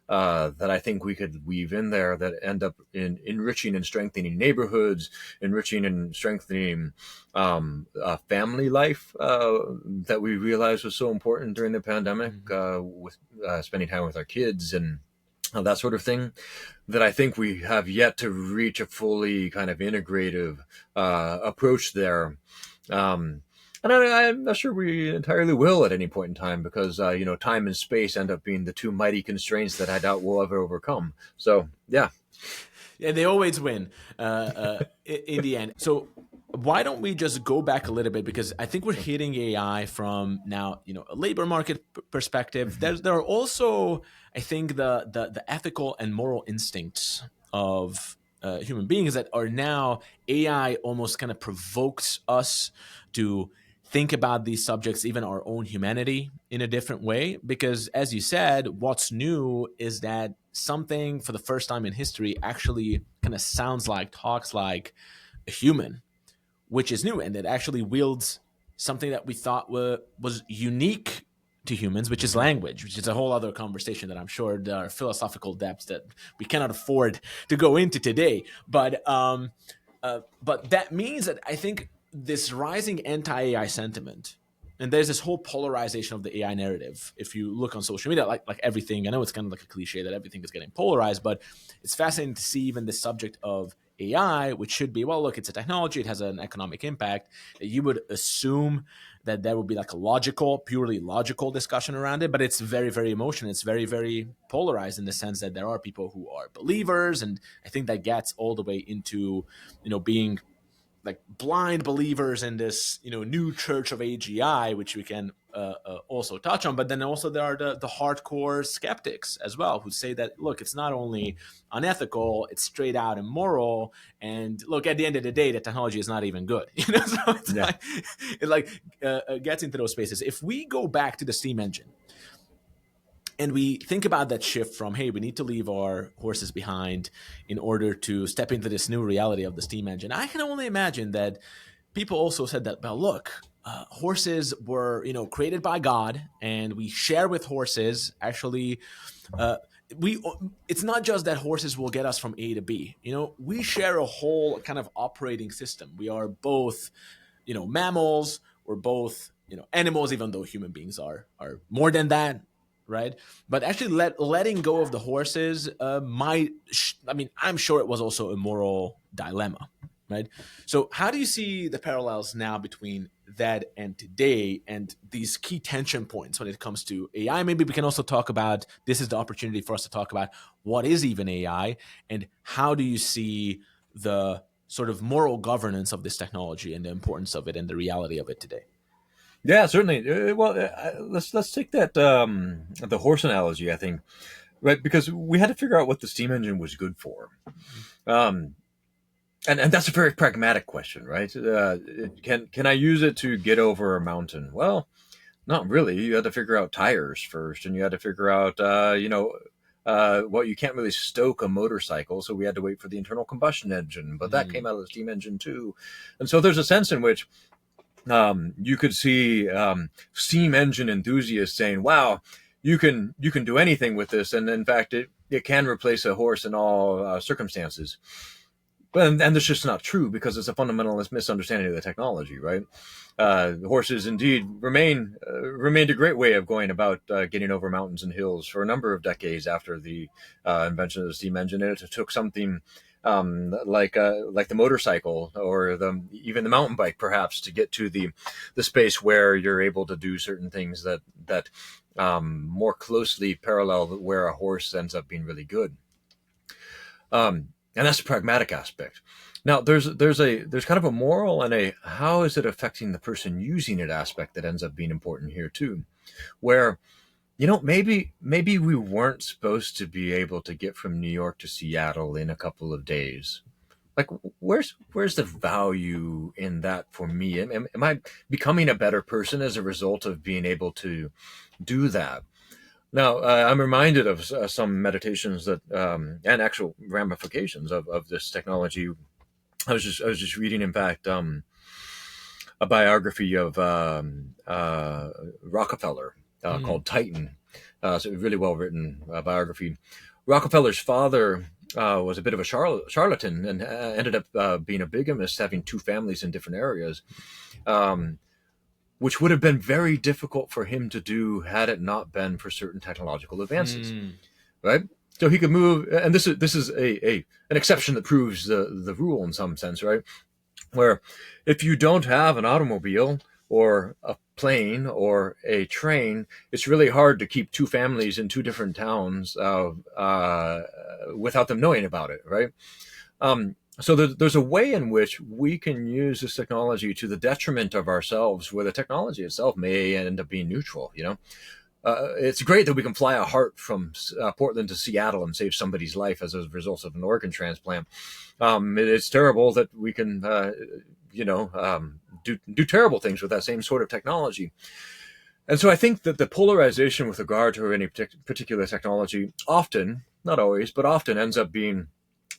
that I think we could weave in there that end up in enriching and strengthening neighborhoods, enriching and strengthening family life that we realized was so important during the pandemic, Mhm. with spending time with our kids and that sort of thing, that I think we have yet to reach a fully kind of integrative approach there. Um, and I'm not sure we entirely will at any point in time, because time and space end up being the two mighty constraints that I doubt we'll ever overcome. So yeah. Yeah, they always win in the end. So why don't we just go back a little bit, because I think we're hitting AI from now, a labor market perspective. There are also, I think, the ethical and moral instincts of human beings that are now, AI almost kind of provokes us to think about these subjects, even our own humanity, in a different way. Because as you said, what's new is that something for the first time in history actually kind of sounds like, talks like a human, which is new, and it actually wields something that we thought was unique to humans, which is language, which is a whole other conversation that I'm sure there are philosophical depths that we cannot afford to go into today. But that means that I think this rising anti-AI sentiment, and there's this whole polarization of the AI narrative. If you look on social media, like everything, I know it's kind of like a cliche that everything is getting polarized, but it's fascinating to see even the subject of AI, which should be, well, look, it's a technology, it has an economic impact, you would assume that there would be like a logical, purely logical discussion around it, but it's very, very emotional. It's very, very polarized in the sense that there are people who are believers, and I think that gets all the way into, being like blind believers in this, new church of AGI, which we can also touch on. But then also there are the hardcore skeptics as well, who say that, look, it's not only unethical, it's straight out immoral. And look, at the end of the day, the technology is not even good. So it's Yeah. like, it gets into those spaces. If we go back to the steam engine, and we think about that shift from, hey, we need to leave our horses behind in order to step into this new reality of the steam engine. I can only imagine that people also said that, well, look, horses were, created by God, and we share with horses. Actually, it's not just that horses will get us from A to B. We share a whole kind of operating system. We are both, mammals. We're both, animals, even though human beings are more than that, right? But actually, letting go of the horses I'm sure it was also a moral dilemma, right? So how do you see the parallels now between that and today, and these key tension points when it comes to AI? Maybe we can also talk about, this is the opportunity for us to talk about what is even AI, and how do you see the sort of moral governance of this technology and the importance of it and the reality of it today? Yeah, certainly. Let's take that the horse analogy. I think, right, because we had to figure out what the steam engine was good for, um, and that's a very pragmatic question, right? Can I use it to get over a mountain? Well, not really. You had to figure out tires first, and you had to figure out, well, you can't really stoke a motorcycle, so we had to wait for the internal combustion engine, but that came out of the steam engine too, and so there's a sense in which you could see steam engine enthusiasts saying, "Wow, you can do anything with this," and in fact, it can replace a horse in all circumstances. But and that's just not true, because it's a fundamentalist misunderstanding of the technology, right? Horses indeed remained a great way of going about getting over mountains and hills for a number of decades after the invention of the steam engine. And it took something like the motorcycle, or even the mountain bike, perhaps, to get to the space where you're able to do certain things that more closely parallel where a horse ends up being really good. And that's the pragmatic aspect. Now, there's kind of a moral and a how is it affecting the person using it aspect that ends up being important here too, where maybe we weren't supposed to be able to get from New York to Seattle in a couple of days. Like, where's the value in that for me? Am I becoming a better person as a result of being able to do that? Now, I'm reminded of some meditations that and actual ramifications of this technology. I was just reading, in fact, a biography of Rockefeller called Titan. So a really well written biography. Rockefeller's father was a bit of a charlatan, and ended up being a bigamist, having two families in different areas. Which would have been very difficult for him to do had it not been for certain technological advances, right? So he could move, and this is an exception that proves the rule in some sense, right? Where if you don't have an automobile or a plane or a train, it's really hard to keep two families in two different towns without them knowing about it, right? So there's a way in which we can use this technology to the detriment of ourselves, where the technology itself may end up being neutral. It's great that we can fly a heart from Portland to Seattle and save somebody's life as a result of an organ transplant. It's terrible that we can, do terrible things with that same sort of technology. And so I think that the polarization with regard to any particular technology often, not always, but often ends up being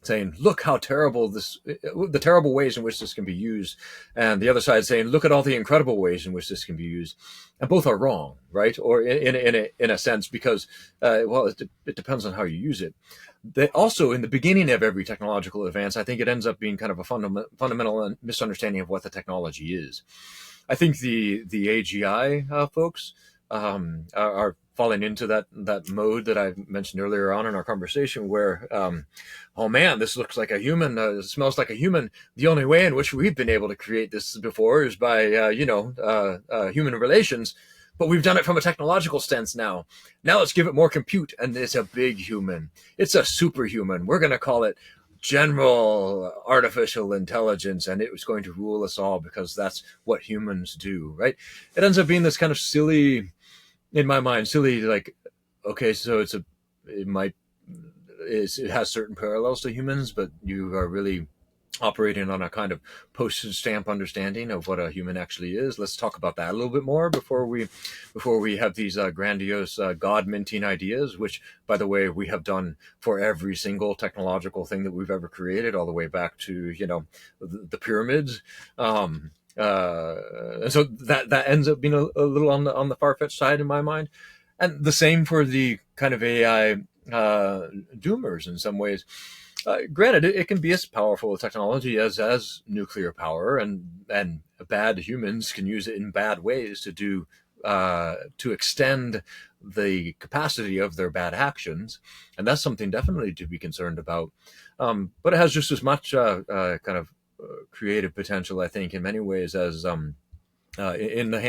saying, look how terrible the terrible ways in which this can be used. And the other side saying, look at all the incredible ways in which this can be used. And both are wrong, right? Or in a sense, because, it depends on how you use it. They also, in the beginning of every technological advance, I think it ends up being kind of a fundamental misunderstanding of what the technology is. I think the AGI folks are falling into that mode that I mentioned earlier on in our conversation, where oh man, this looks like a human, it smells like a human. The only way in which we've been able to create this before is by human relations, but we've done it from a technological sense now. Now let's give it more compute, and it's a big human. It's a superhuman. We're going to call it general artificial intelligence, and it was going to rule us all because that's what humans do, right? It ends up being this kind of silly, in my mind, silly, like, okay, so it has certain parallels to humans, but you are really operating on a kind of postage stamp understanding of what a human actually is. Let's talk about that a little bit more before we have these grandiose God minting ideas, which, by the way, we have done for every single technological thing that we've ever created, all the way back to the pyramids. And so that ends up being a little on the far-fetched side in my mind, and the same for the kind of AI doomers in some ways. Granted, it can be as powerful a technology as nuclear power, and bad humans can use it in bad ways to extend the capacity of their bad actions, and that's something definitely to be concerned about. But it has just as much kind of creative potential, I think, in many ways, as in the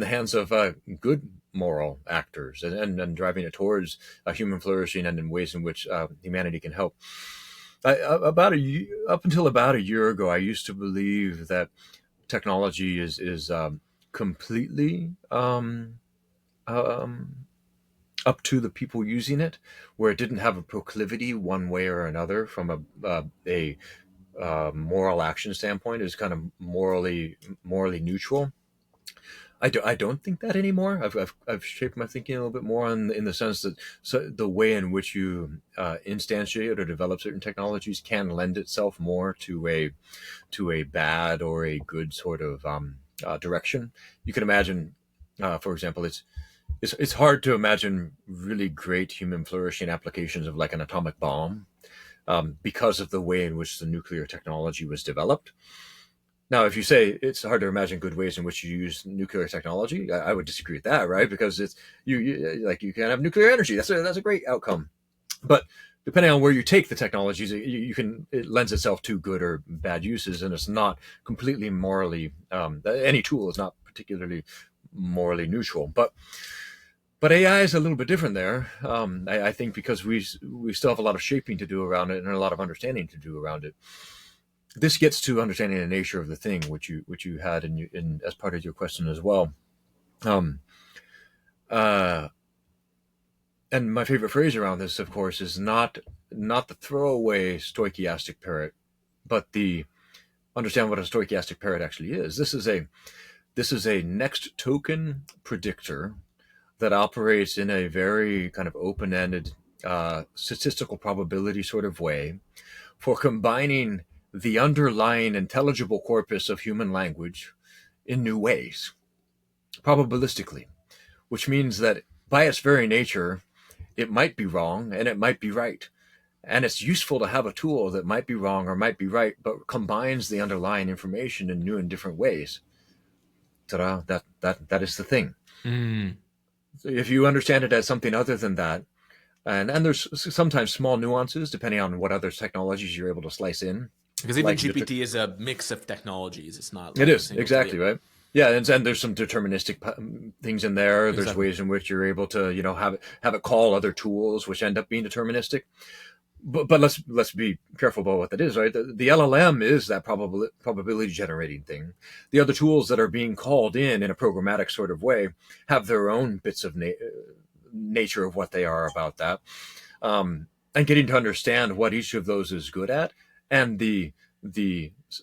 hands of good moral actors, and driving it towards human flourishing and in ways in which humanity can help. Up until about a year ago, I used to believe that technology is completely up to the people using it, where it didn't have a proclivity one way or another from a moral action standpoint. Is kind of morally neutral. I don't think that anymore. I've shaped my thinking a little bit more in the sense that, so the way in which you instantiate or develop certain technologies can lend itself more to a bad or a good sort of direction. You can imagine, for example, it's hard to imagine really great human flourishing applications of like an atomic bomb, because of the way in which the nuclear technology was developed. Now, if you say it's hard to imagine good ways in which you use nuclear technology, I would disagree with that, right? Because it's you can have nuclear energy. That's a great outcome, but depending on where you take the technologies, it lends itself to good or bad uses, and it's not completely morally. Any tool is not particularly morally neutral, but AI is a little bit different there. I think because we still have a lot of shaping to do around it and a lot of understanding to do around it. This gets to understanding the nature of the thing, which you had in as part of your question as well. Um, uh, and my favorite phrase around this, of course, is not the throwaway stochastic parrot, but the understand what a stochastic parrot actually is. This is a next token predictor that operates in a very kind of open-ended statistical probability sort of way for combining the underlying intelligible corpus of human language in new ways, probabilistically, which means that by its very nature, it might be wrong and it might be right. And it's useful to have a tool that might be wrong or might be right, but combines the underlying information in new and different ways. Ta-da, that is the thing. Mm. So if you understand it as something other than that, and there's sometimes small nuances depending on what other technologies you're able to slice in. Because even GPT is a mix of technologies. It's not It like a is, single exactly, tool. right? Yeah, and there's some deterministic things in there. There's Exactly. ways in which you're able to, have it call other tools, which end up being deterministic. But let's be careful about what that is, right? The LLM is that probability generating thing. The other tools that are being called in a programmatic sort of way have their own bits of nature of what they are about that. And getting to understand what each of those is good at, and the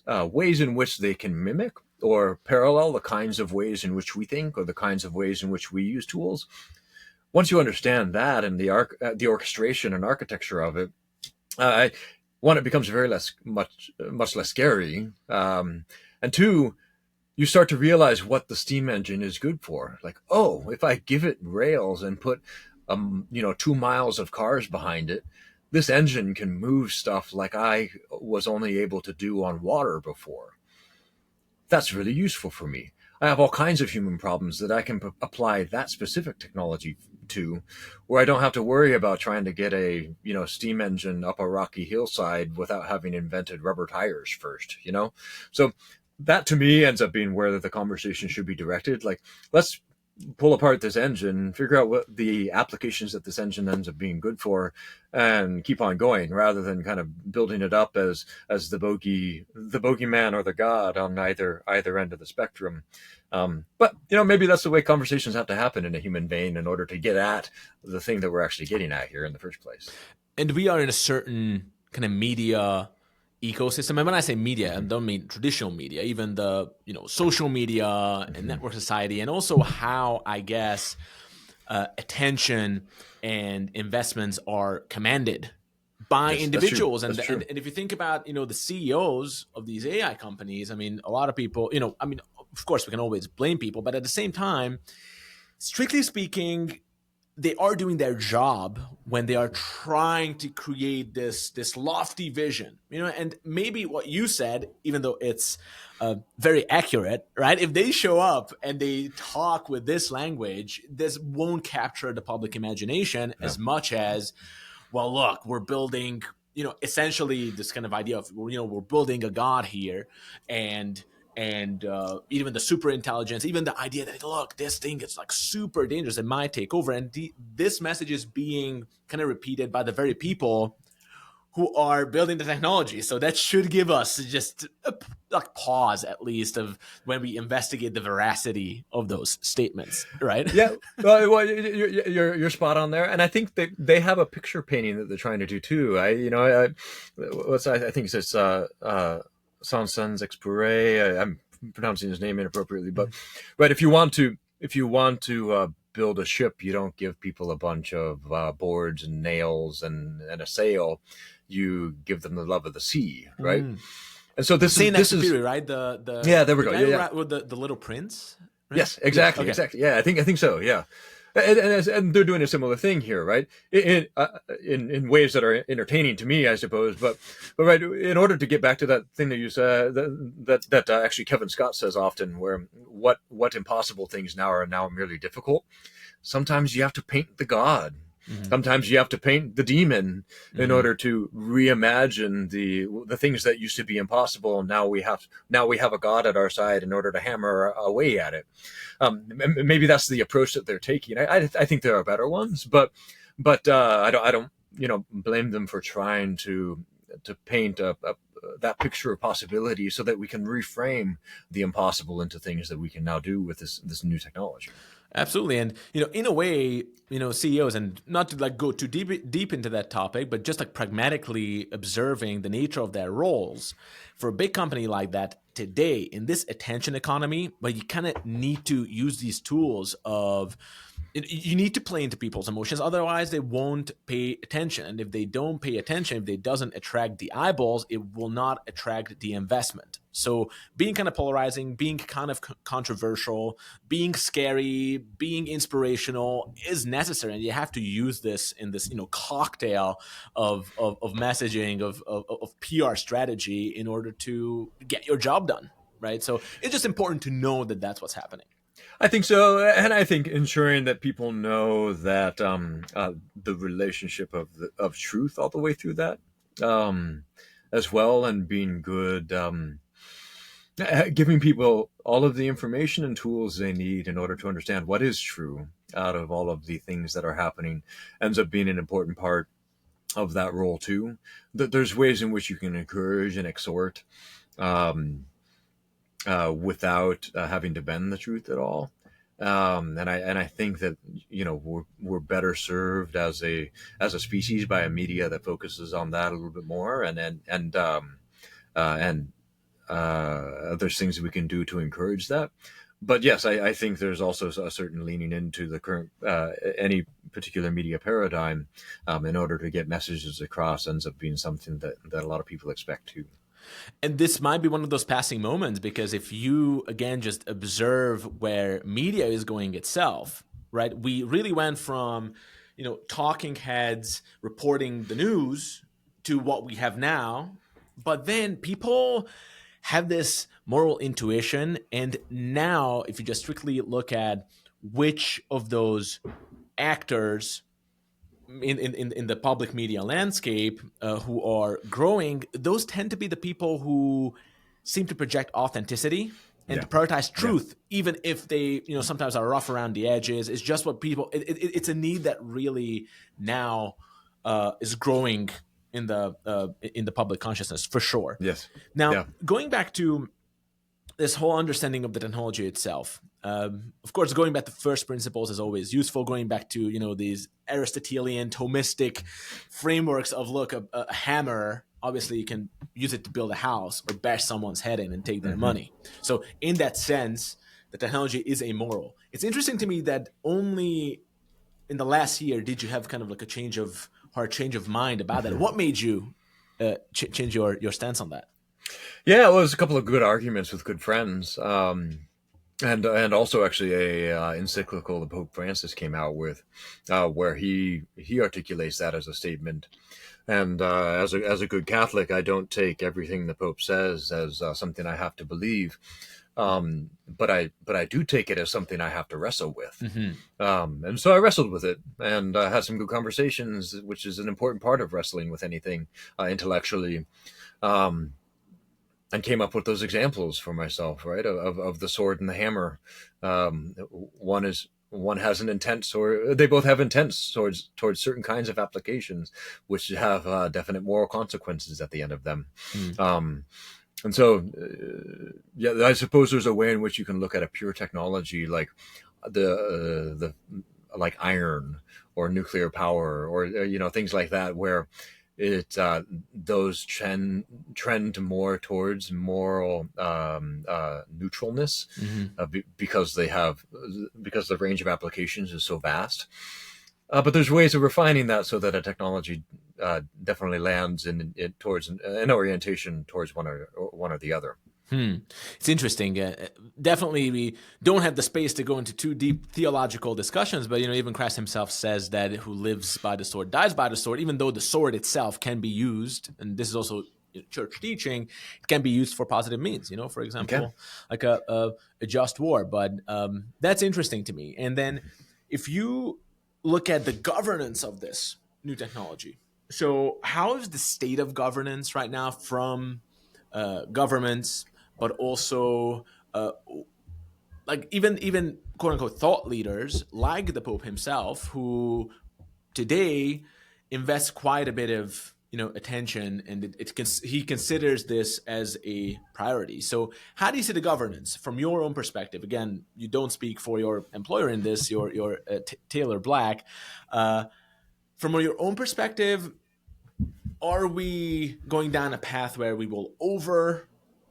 ways in which they can mimic or parallel the kinds of ways in which we think or the kinds of ways in which we use tools. Once you understand that and the orchestration and architecture of it, one, it becomes much less scary, and two, you start to realize what the steam engine is good for. Like, oh, if I give it rails and put 2 miles of cars behind it, this engine can move stuff like I was only able to do on water before. That's really useful for me. I have all kinds of human problems that I can apply that specific technology to, where I don't have to worry about trying to get a steam engine up a rocky hillside without having invented rubber tires first. So that to me ends up being where the conversation should be directed. Like, let's pull apart this engine, figure out what the applications that this engine ends up being good for, and keep on going, rather than kind of building it up as the bogeyman or the god on either end of the spectrum. But maybe that's the way conversations have to happen in a human vein in order to get at the thing that we're actually getting at here in the first place. And we are in a certain kind of media ecosystem. And when I say media, I don't mean traditional media, even the social media and network society, and also how, I guess, attention and investments are commanded by individuals. That's true. And if you think about the CEOs of these AI companies, I mean, a lot of people, of course we can always blame people, but at the same time, strictly speaking, they are doing their job when they are trying to create this lofty vision, and maybe what you said, even though it's very accurate, right? If they show up and they talk with this language, this won't capture the public imagination as much as, well, look, we're building, essentially this kind of idea of, we're building a god here, and even the super intelligence, even the idea that, look, this thing is like super dangerous, it might take over. And this message is being kind of repeated by the very people who are building the technology. So that should give us just a pause, at least, of when we investigate the veracity of those statements, right? Yeah, well, you're spot on there, and I think they have a picture painting that they're trying to do too. I think it's Sans Expure. I'm pronouncing his name inappropriately, but right, if you want to build a ship, you don't give people a bunch of boards and nails and a sail. You give them the love of the sea, right? And so this is right. The there we go. Yeah. With the Little Prince. Right? Yes, exactly, okay. Exactly. Yeah, I think so. Yeah. And they're doing a similar thing here, right? In ways that are entertaining to me, I suppose. But right, in order to get back to that thing that you said, that actually Kevin Scott says often, where what impossible things are now merely difficult. Sometimes you have to paint the god. Sometimes you have to paint the demon in order to reimagine the things that used to be impossible. Now we have a god at our side in order to hammer away at it. Maybe that's the approach that they're taking. I think there are better ones, but I don't blame them for trying to paint that picture of possibility so that we can reframe the impossible into things that we can now do with this new technology. Absolutely. And, in a way, CEOs, and not to go too deep into that topic, but just pragmatically observing the nature of their roles for a big company like that today in this attention economy, but you kind of need to use these tools of, you need to play into people's emotions. Otherwise, they won't pay attention. And if they don't pay attention, if it doesn't attract the eyeballs, it will not attract the investment. So being kind of polarizing, being kind of controversial, being scary, being inspirational is necessary. And you have to use this in this, cocktail of messaging, of PR strategy in order to get your job done, right? So it's just important to know that that's what's happening. I think so, and I think ensuring that people know that the relationship of truth all the way through that, as well, and being good, giving people all of the information and tools they need in order to understand what is true out of all of the things that are happening, ends up being an important part of that role too. There's ways in which you can encourage and exhort. Without having to bend the truth at all, and I think that we're better served as a species by a media that focuses on that a little bit more, and there's things that we can do to encourage that. But yes, I think there's also a certain leaning into the current any particular media paradigm in order to get messages across ends up being something that a lot of people expect too. And this might be one of those passing moments, because if you, again, just observe where media is going itself, right? We really went from, talking heads reporting the news to what we have now. But then people have this moral intuition. And now, if you just strictly look at which of those actors in the public media landscape who are growing, those tend to be the people who seem to project authenticity and Yeah. to prioritize Yeah. truth, even if they sometimes are rough around the edges. It's just what people. It's a need that really now is growing in the public consciousness for sure. Yes. Now, Yeah. going back to this whole understanding of the technology itself. Of course, going back to first principles is always useful. Going back to these Aristotelian, Thomistic frameworks of look, a hammer. Obviously, you can use it to build a house or bash someone's head in and take their Mm-hmm. money. So, in that sense, the technology is amoral. It's interesting to me that only in the last year did you have kind of like a change of heart, change of mind about that. What made you change your stance on that? Yeah, it was a couple of good arguments with good friends. And also actually a encyclical that Pope Francis came out with, where he articulates that as a statement. And as a good Catholic, I don't take everything the Pope says as something I have to believe, but I do take it as something I have to wrestle with. Mm-hmm. And so I wrestled with it and had some good conversations, which is an important part of wrestling with anything intellectually. Um, and came up with those examples for myself, right? Of the sword and the hammer. One has an intent, or they both have intents towards certain kinds of applications, which have definite moral consequences at the end of them. Mm. And so, yeah, I suppose there's a way in which you can look at a pure technology like the like iron or nuclear power or things like that, where it those trend more towards moral neutralness, Mm-hmm. because the range of applications is so vast. But there's ways of refining that so that a technology definitely lands in it towards an orientation towards one or the other. It's interesting. Definitely, we don't have the space to go into too deep theological discussions, but even Christ himself says that who lives by the sword dies by the sword, even though the sword itself can be used, and this is also church teaching, it can be used for positive means, for Okay. example, like a just war. But that's interesting to me. And then if you look at the governance of this new technology, so how is the state of governance right now from governments, but also like even quote unquote thought leaders like the Pope himself, who today invests quite a bit of attention, and he considers this as a priority. So how do you see the governance from your own perspective? Again, you don't speak for your employer in this. You're Taylor Black. From your own perspective, are we going down a path where we will over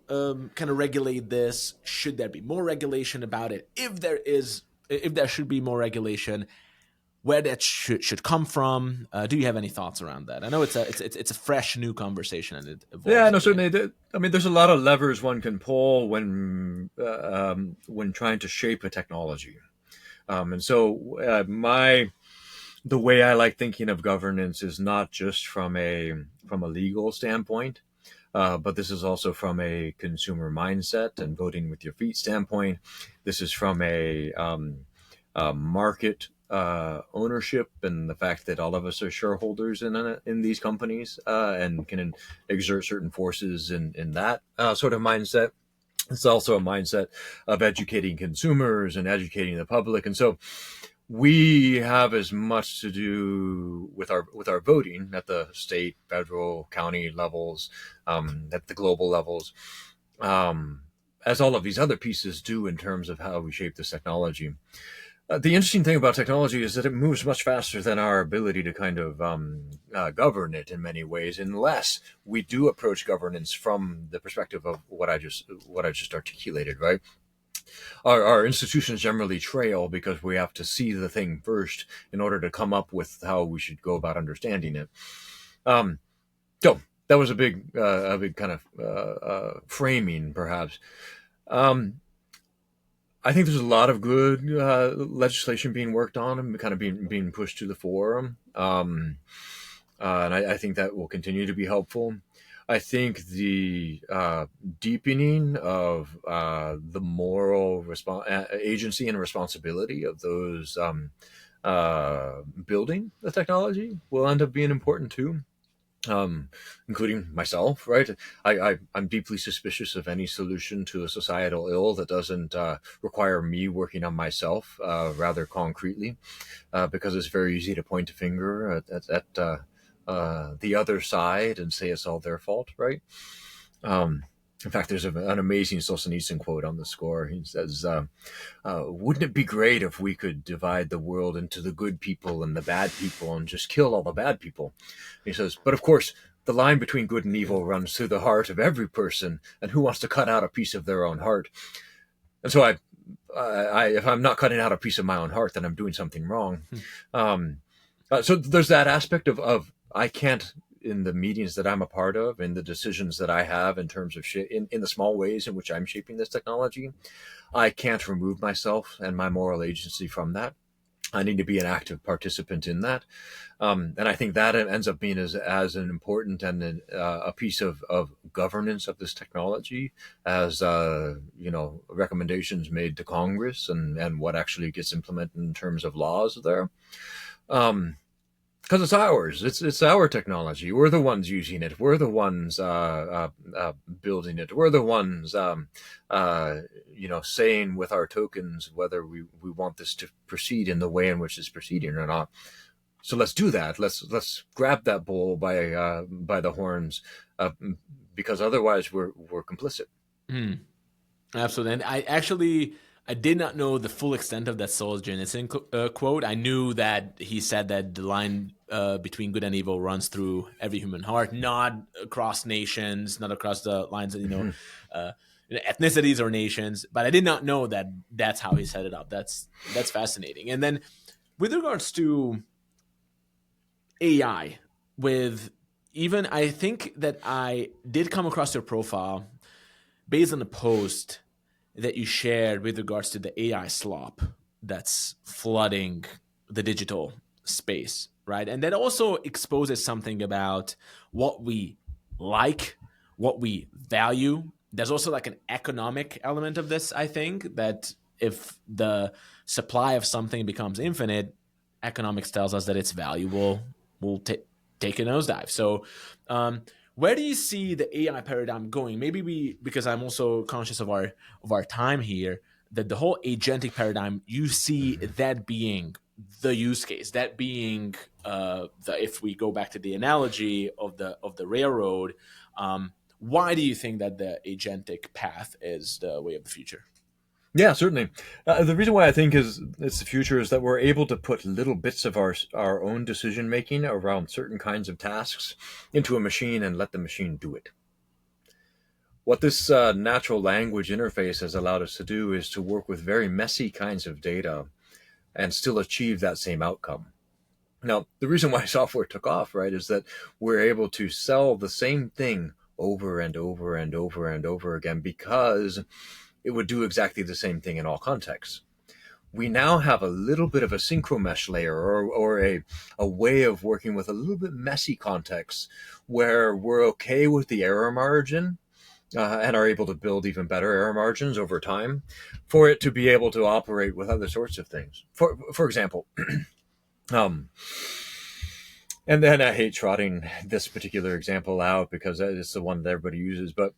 kind of regulate this? Should there be more regulation about it? If there should be more regulation, where that should come from? Do you have any thoughts around that? I know it's a fresh new conversation and it Yeah, evolves no, every day. certainly. I mean, there's a lot of levers one can pull when trying to shape a technology. And so the way I like thinking of governance is not just from a legal standpoint, but this is also from a consumer mindset and voting with your feet standpoint. This is from a market ownership and the fact that all of us are shareholders in these companies, and can exert certain forces in that sort of mindset. It's also a mindset of educating consumers and educating the public. And so we have as much to do with our voting at the state, federal, county levels, at the global levels, um, as all of these other pieces do in terms of how we shape this technology. The interesting thing about technology is that it moves much faster than our ability to kind of govern it in many ways, unless we do approach governance from the perspective of what I just articulated. Right, our institutions generally trail because we have to see the thing first in order to come up with how we should go about understanding it. Um, so that was a big kind of framing, perhaps. Um, I think there's a lot of good legislation being worked on and kind of being pushed to the fore, and I think that will continue to be helpful. I think the deepening of the moral agency and responsibility of those building the technology will end up being important too, including myself, right? I'm deeply suspicious of any solution to a societal ill that doesn't require me working on myself rather concretely, because it's very easy to point a finger at the other side and say it's all their fault, right? Um, in fact, there's an amazing Solzhenitsyn quote on the score. He says, wouldn't it be great if we could divide the world into the good people and the bad people and just kill all the bad people? And he says, but of course, the line between good and evil runs through the heart of every person, and who wants to cut out a piece of their own heart? And so if I'm not cutting out a piece of my own heart, then I'm doing something wrong. Um, so there's that aspect of I can't, in the meetings that I'm a part of, in the decisions that I have in terms of in the small ways in which I'm shaping this technology, I can't remove myself and my moral agency from that. I need to be an active participant in that. And I think that ends up being as an important and a piece of governance of this technology as, recommendations made to Congress and what actually gets implemented in terms of laws there. Because it's ours. It's our technology. We're the ones using it. We're the ones building it. We're the ones, saying with our tokens whether we want this to proceed in the way in which it's proceeding or not. So let's do that. Let's grab that bull by the horns, because otherwise we're complicit. Mm, absolutely. And I did not know the full extent of that Solzhenitsyn quote. I knew that he said that the line between good and evil runs through every human heart, not across nations, not across the lines of ethnicities or nations. But I did not know that that's how he set it up. That's fascinating. And then with regards to AI, I think that I did come across your profile based on a post that you shared with regards to the AI slop that's flooding the digital space, right? And that also exposes something about what we like, what we value. There's also like an economic element of this, I think, that if the supply of something becomes infinite, economics tells us that its value will take a nosedive. So, where do you see the AI paradigm going? Maybe because I'm also conscious of our time here, that the whole agentic paradigm, you see that being the use case, that being if we go back to the analogy of the railroad, why do you think that the agentic path is the way of the future? Yeah, certainly. The reason why I think it's the future is that we're able to put little bits of our own decision making around certain kinds of tasks into a machine and let the machine do it. What this natural language interface has allowed us to do is to work with very messy kinds of data and still achieve that same outcome. Now, the reason why software took off, right, is that we're able to sell the same thing over and over and over and over again because it would do exactly the same thing in all contexts. We now have a little bit of a synchromesh layer or a way of working with a little bit messy contexts where we're okay with the error margin, and are able to build even better error margins over time for it to be able to operate with other sorts of things. For example, and then I hate trotting this particular example out because it's the one that everybody uses, but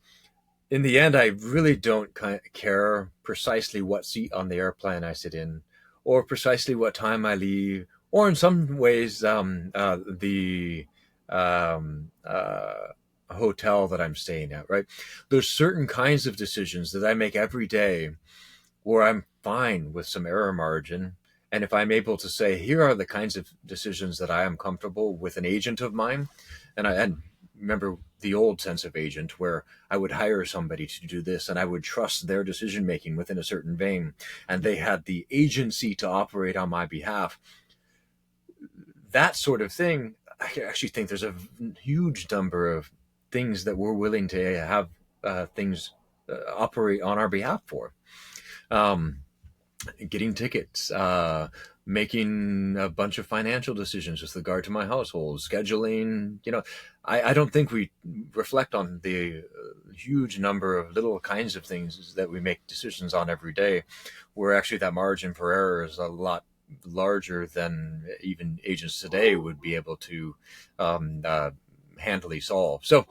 in the end, I really don't care precisely what seat on the airplane I sit in, or precisely what time I leave, or in some ways, the hotel that I'm staying at, right? There's certain kinds of decisions that I make every day where I'm fine with some error margin. And if I'm able to say, here are the kinds of decisions that I am comfortable with an agent of mine, and remember the old sense of agent where I would hire somebody to do this and I would trust their decision making within a certain vein, and they had the agency to operate on my behalf. That sort of thing, I actually think there's a huge number of things that we're willing to have things operate on our behalf for. Um, getting tickets, making a bunch of financial decisions with regard to my household, scheduling. I don't think we reflect on the huge number of little kinds of things that we make decisions on every day, where actually that margin for error is a lot larger than even agents today would be able to handily solve. So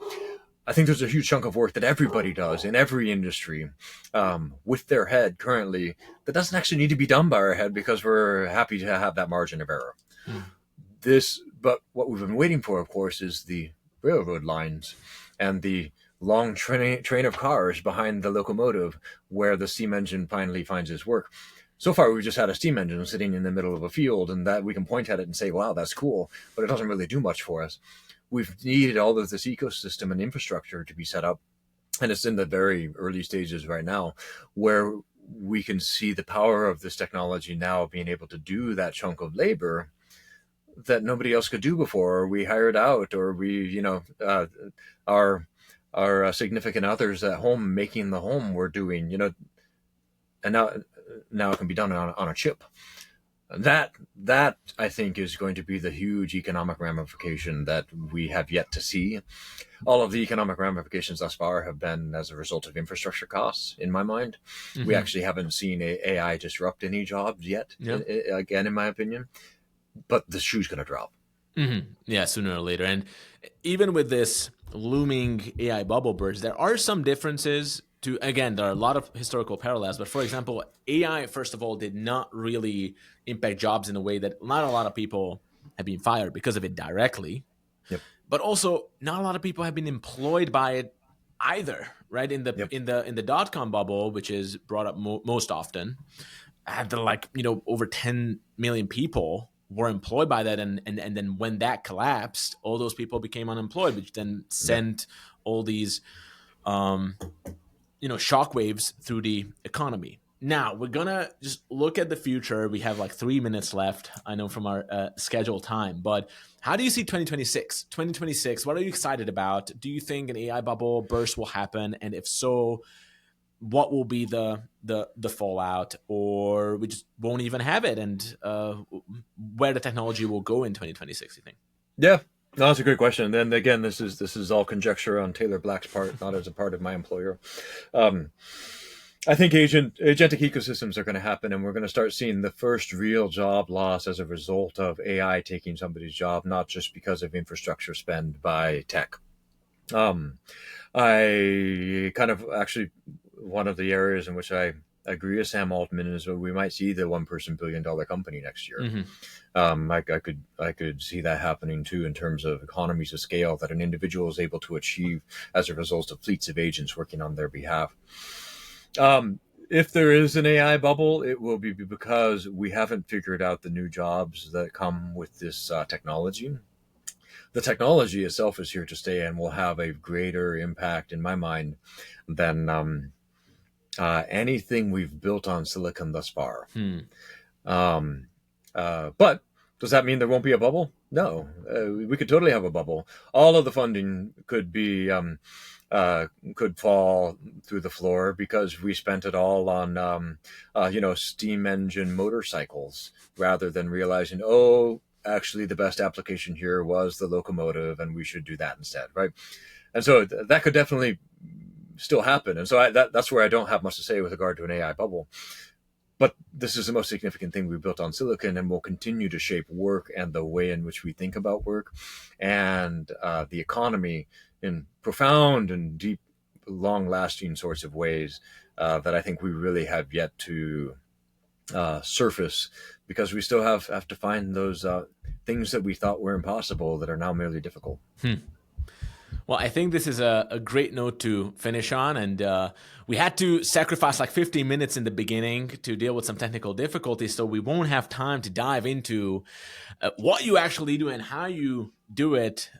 I think there's a huge chunk of work that everybody does in every industry with their head currently that doesn't actually need to be done by our head because we're happy to have that margin of error. But what we've been waiting for, of course, is the railroad lines and the long train of cars behind the locomotive where the steam engine finally finds its work. So far, we've just had a steam engine sitting in the middle of a field, and that we can point at it and say, wow, that's cool, but it doesn't really do much for us. We've needed all of this ecosystem and infrastructure to be set up, and it's in the very early stages right now where we can see the power of this technology now being able to do that chunk of labor that nobody else could do before, or we hired out, or we, our significant others at home making the home were doing, and now it can be done on a chip. That I think is going to be the huge economic ramification that we have yet to see. All of the economic ramifications thus far have been as a result of infrastructure costs, in my mind. We actually haven't seen AI disrupt any jobs yet, again, in my opinion. But the shoe's going to drop. Yeah, sooner or later. And even with this looming AI bubble burst, there are some differences to, again, there are a lot of historical parallels. But for example, AI, first of all, did not really impact jobs in a way that not a lot of people have been fired because of it directly. Yep. But also, not a lot of people have been employed by it either, right? In the dot-com bubble, which is brought up most often, had over 10 million people were employed by that, and then when that collapsed, all those people became unemployed, which then sent all these shockwaves through the economy. Now we're gonna just look at the future. We have like 3 minutes left, I know, from our scheduled time, but how do you see 2026? What are you excited about? Do you think an AI bubble burst will happen, and if so, what will be the fallout, or we just won't even have it, and where the technology will go in 2026, you think? Yeah, no, that's a great question. And then again, this is all conjecture on Taylor Black's part, not as a part of my employer. I think agentic ecosystems are going to happen, and we're going to start seeing the first real job loss as a result of AI taking somebody's job, not just because of infrastructure spend by tech. I kind of actually, one of the areas in which I agree with Sam Altman is we might see the one-person billion-dollar company next year. I could see that happening too, in terms of economies of scale that an individual is able to achieve as a result of fleets of agents working on their behalf. If there is an AI bubble, it will be because we haven't figured out the new jobs that come with this technology. The technology itself is here to stay and will have a greater impact, in my mind, than anything we've built on silicon thus far. But does that mean there won't be a bubble? No, we could totally have a bubble. All of the funding could be could fall through the floor because we spent it all on steam engine motorcycles rather than realizing, oh, actually the best application here was the locomotive and we should do that instead, right? And so that could definitely still happen. And so that's where I don't have much to say with regard to an AI bubble. But this is the most significant thing we built on silicon and will continue to shape work and the way in which we think about work and the economy in profound and deep, long-lasting sorts of ways that I think we really have yet to surface, because we still have to find those things that we thought were impossible that are now merely difficult. Well, I think this is a great note to finish on. And we had to sacrifice like 15 minutes in the beginning to deal with some technical difficulties, so we won't have time to dive into what you actually do and how you do it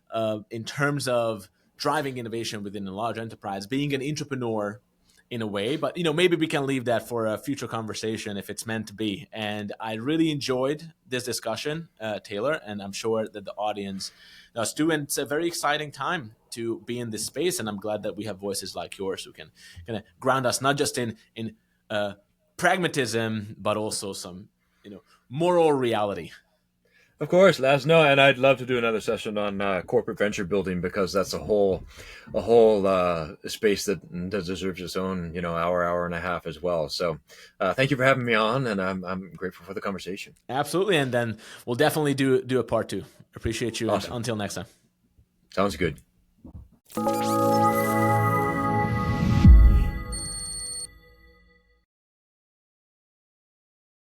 in terms of driving innovation within a large enterprise, being an entrepreneur in a way. But maybe we can leave that for a future conversation if it's meant to be. And I really enjoyed this discussion, Taylor, and I'm sure that the audience does too. And it's a very exciting time to be in this space, and I'm glad that we have voices like yours who can kind of ground us, not just in pragmatism, but also some, moral reality. Of course, let us know, and I'd love to do another session on corporate venture building, because that's a whole space that deserves its own hour and a half as well. So, thank you for having me on, and I'm grateful for the conversation. Absolutely, and then we'll definitely do a part 2. Appreciate you. Awesome. Until next time. Sounds good.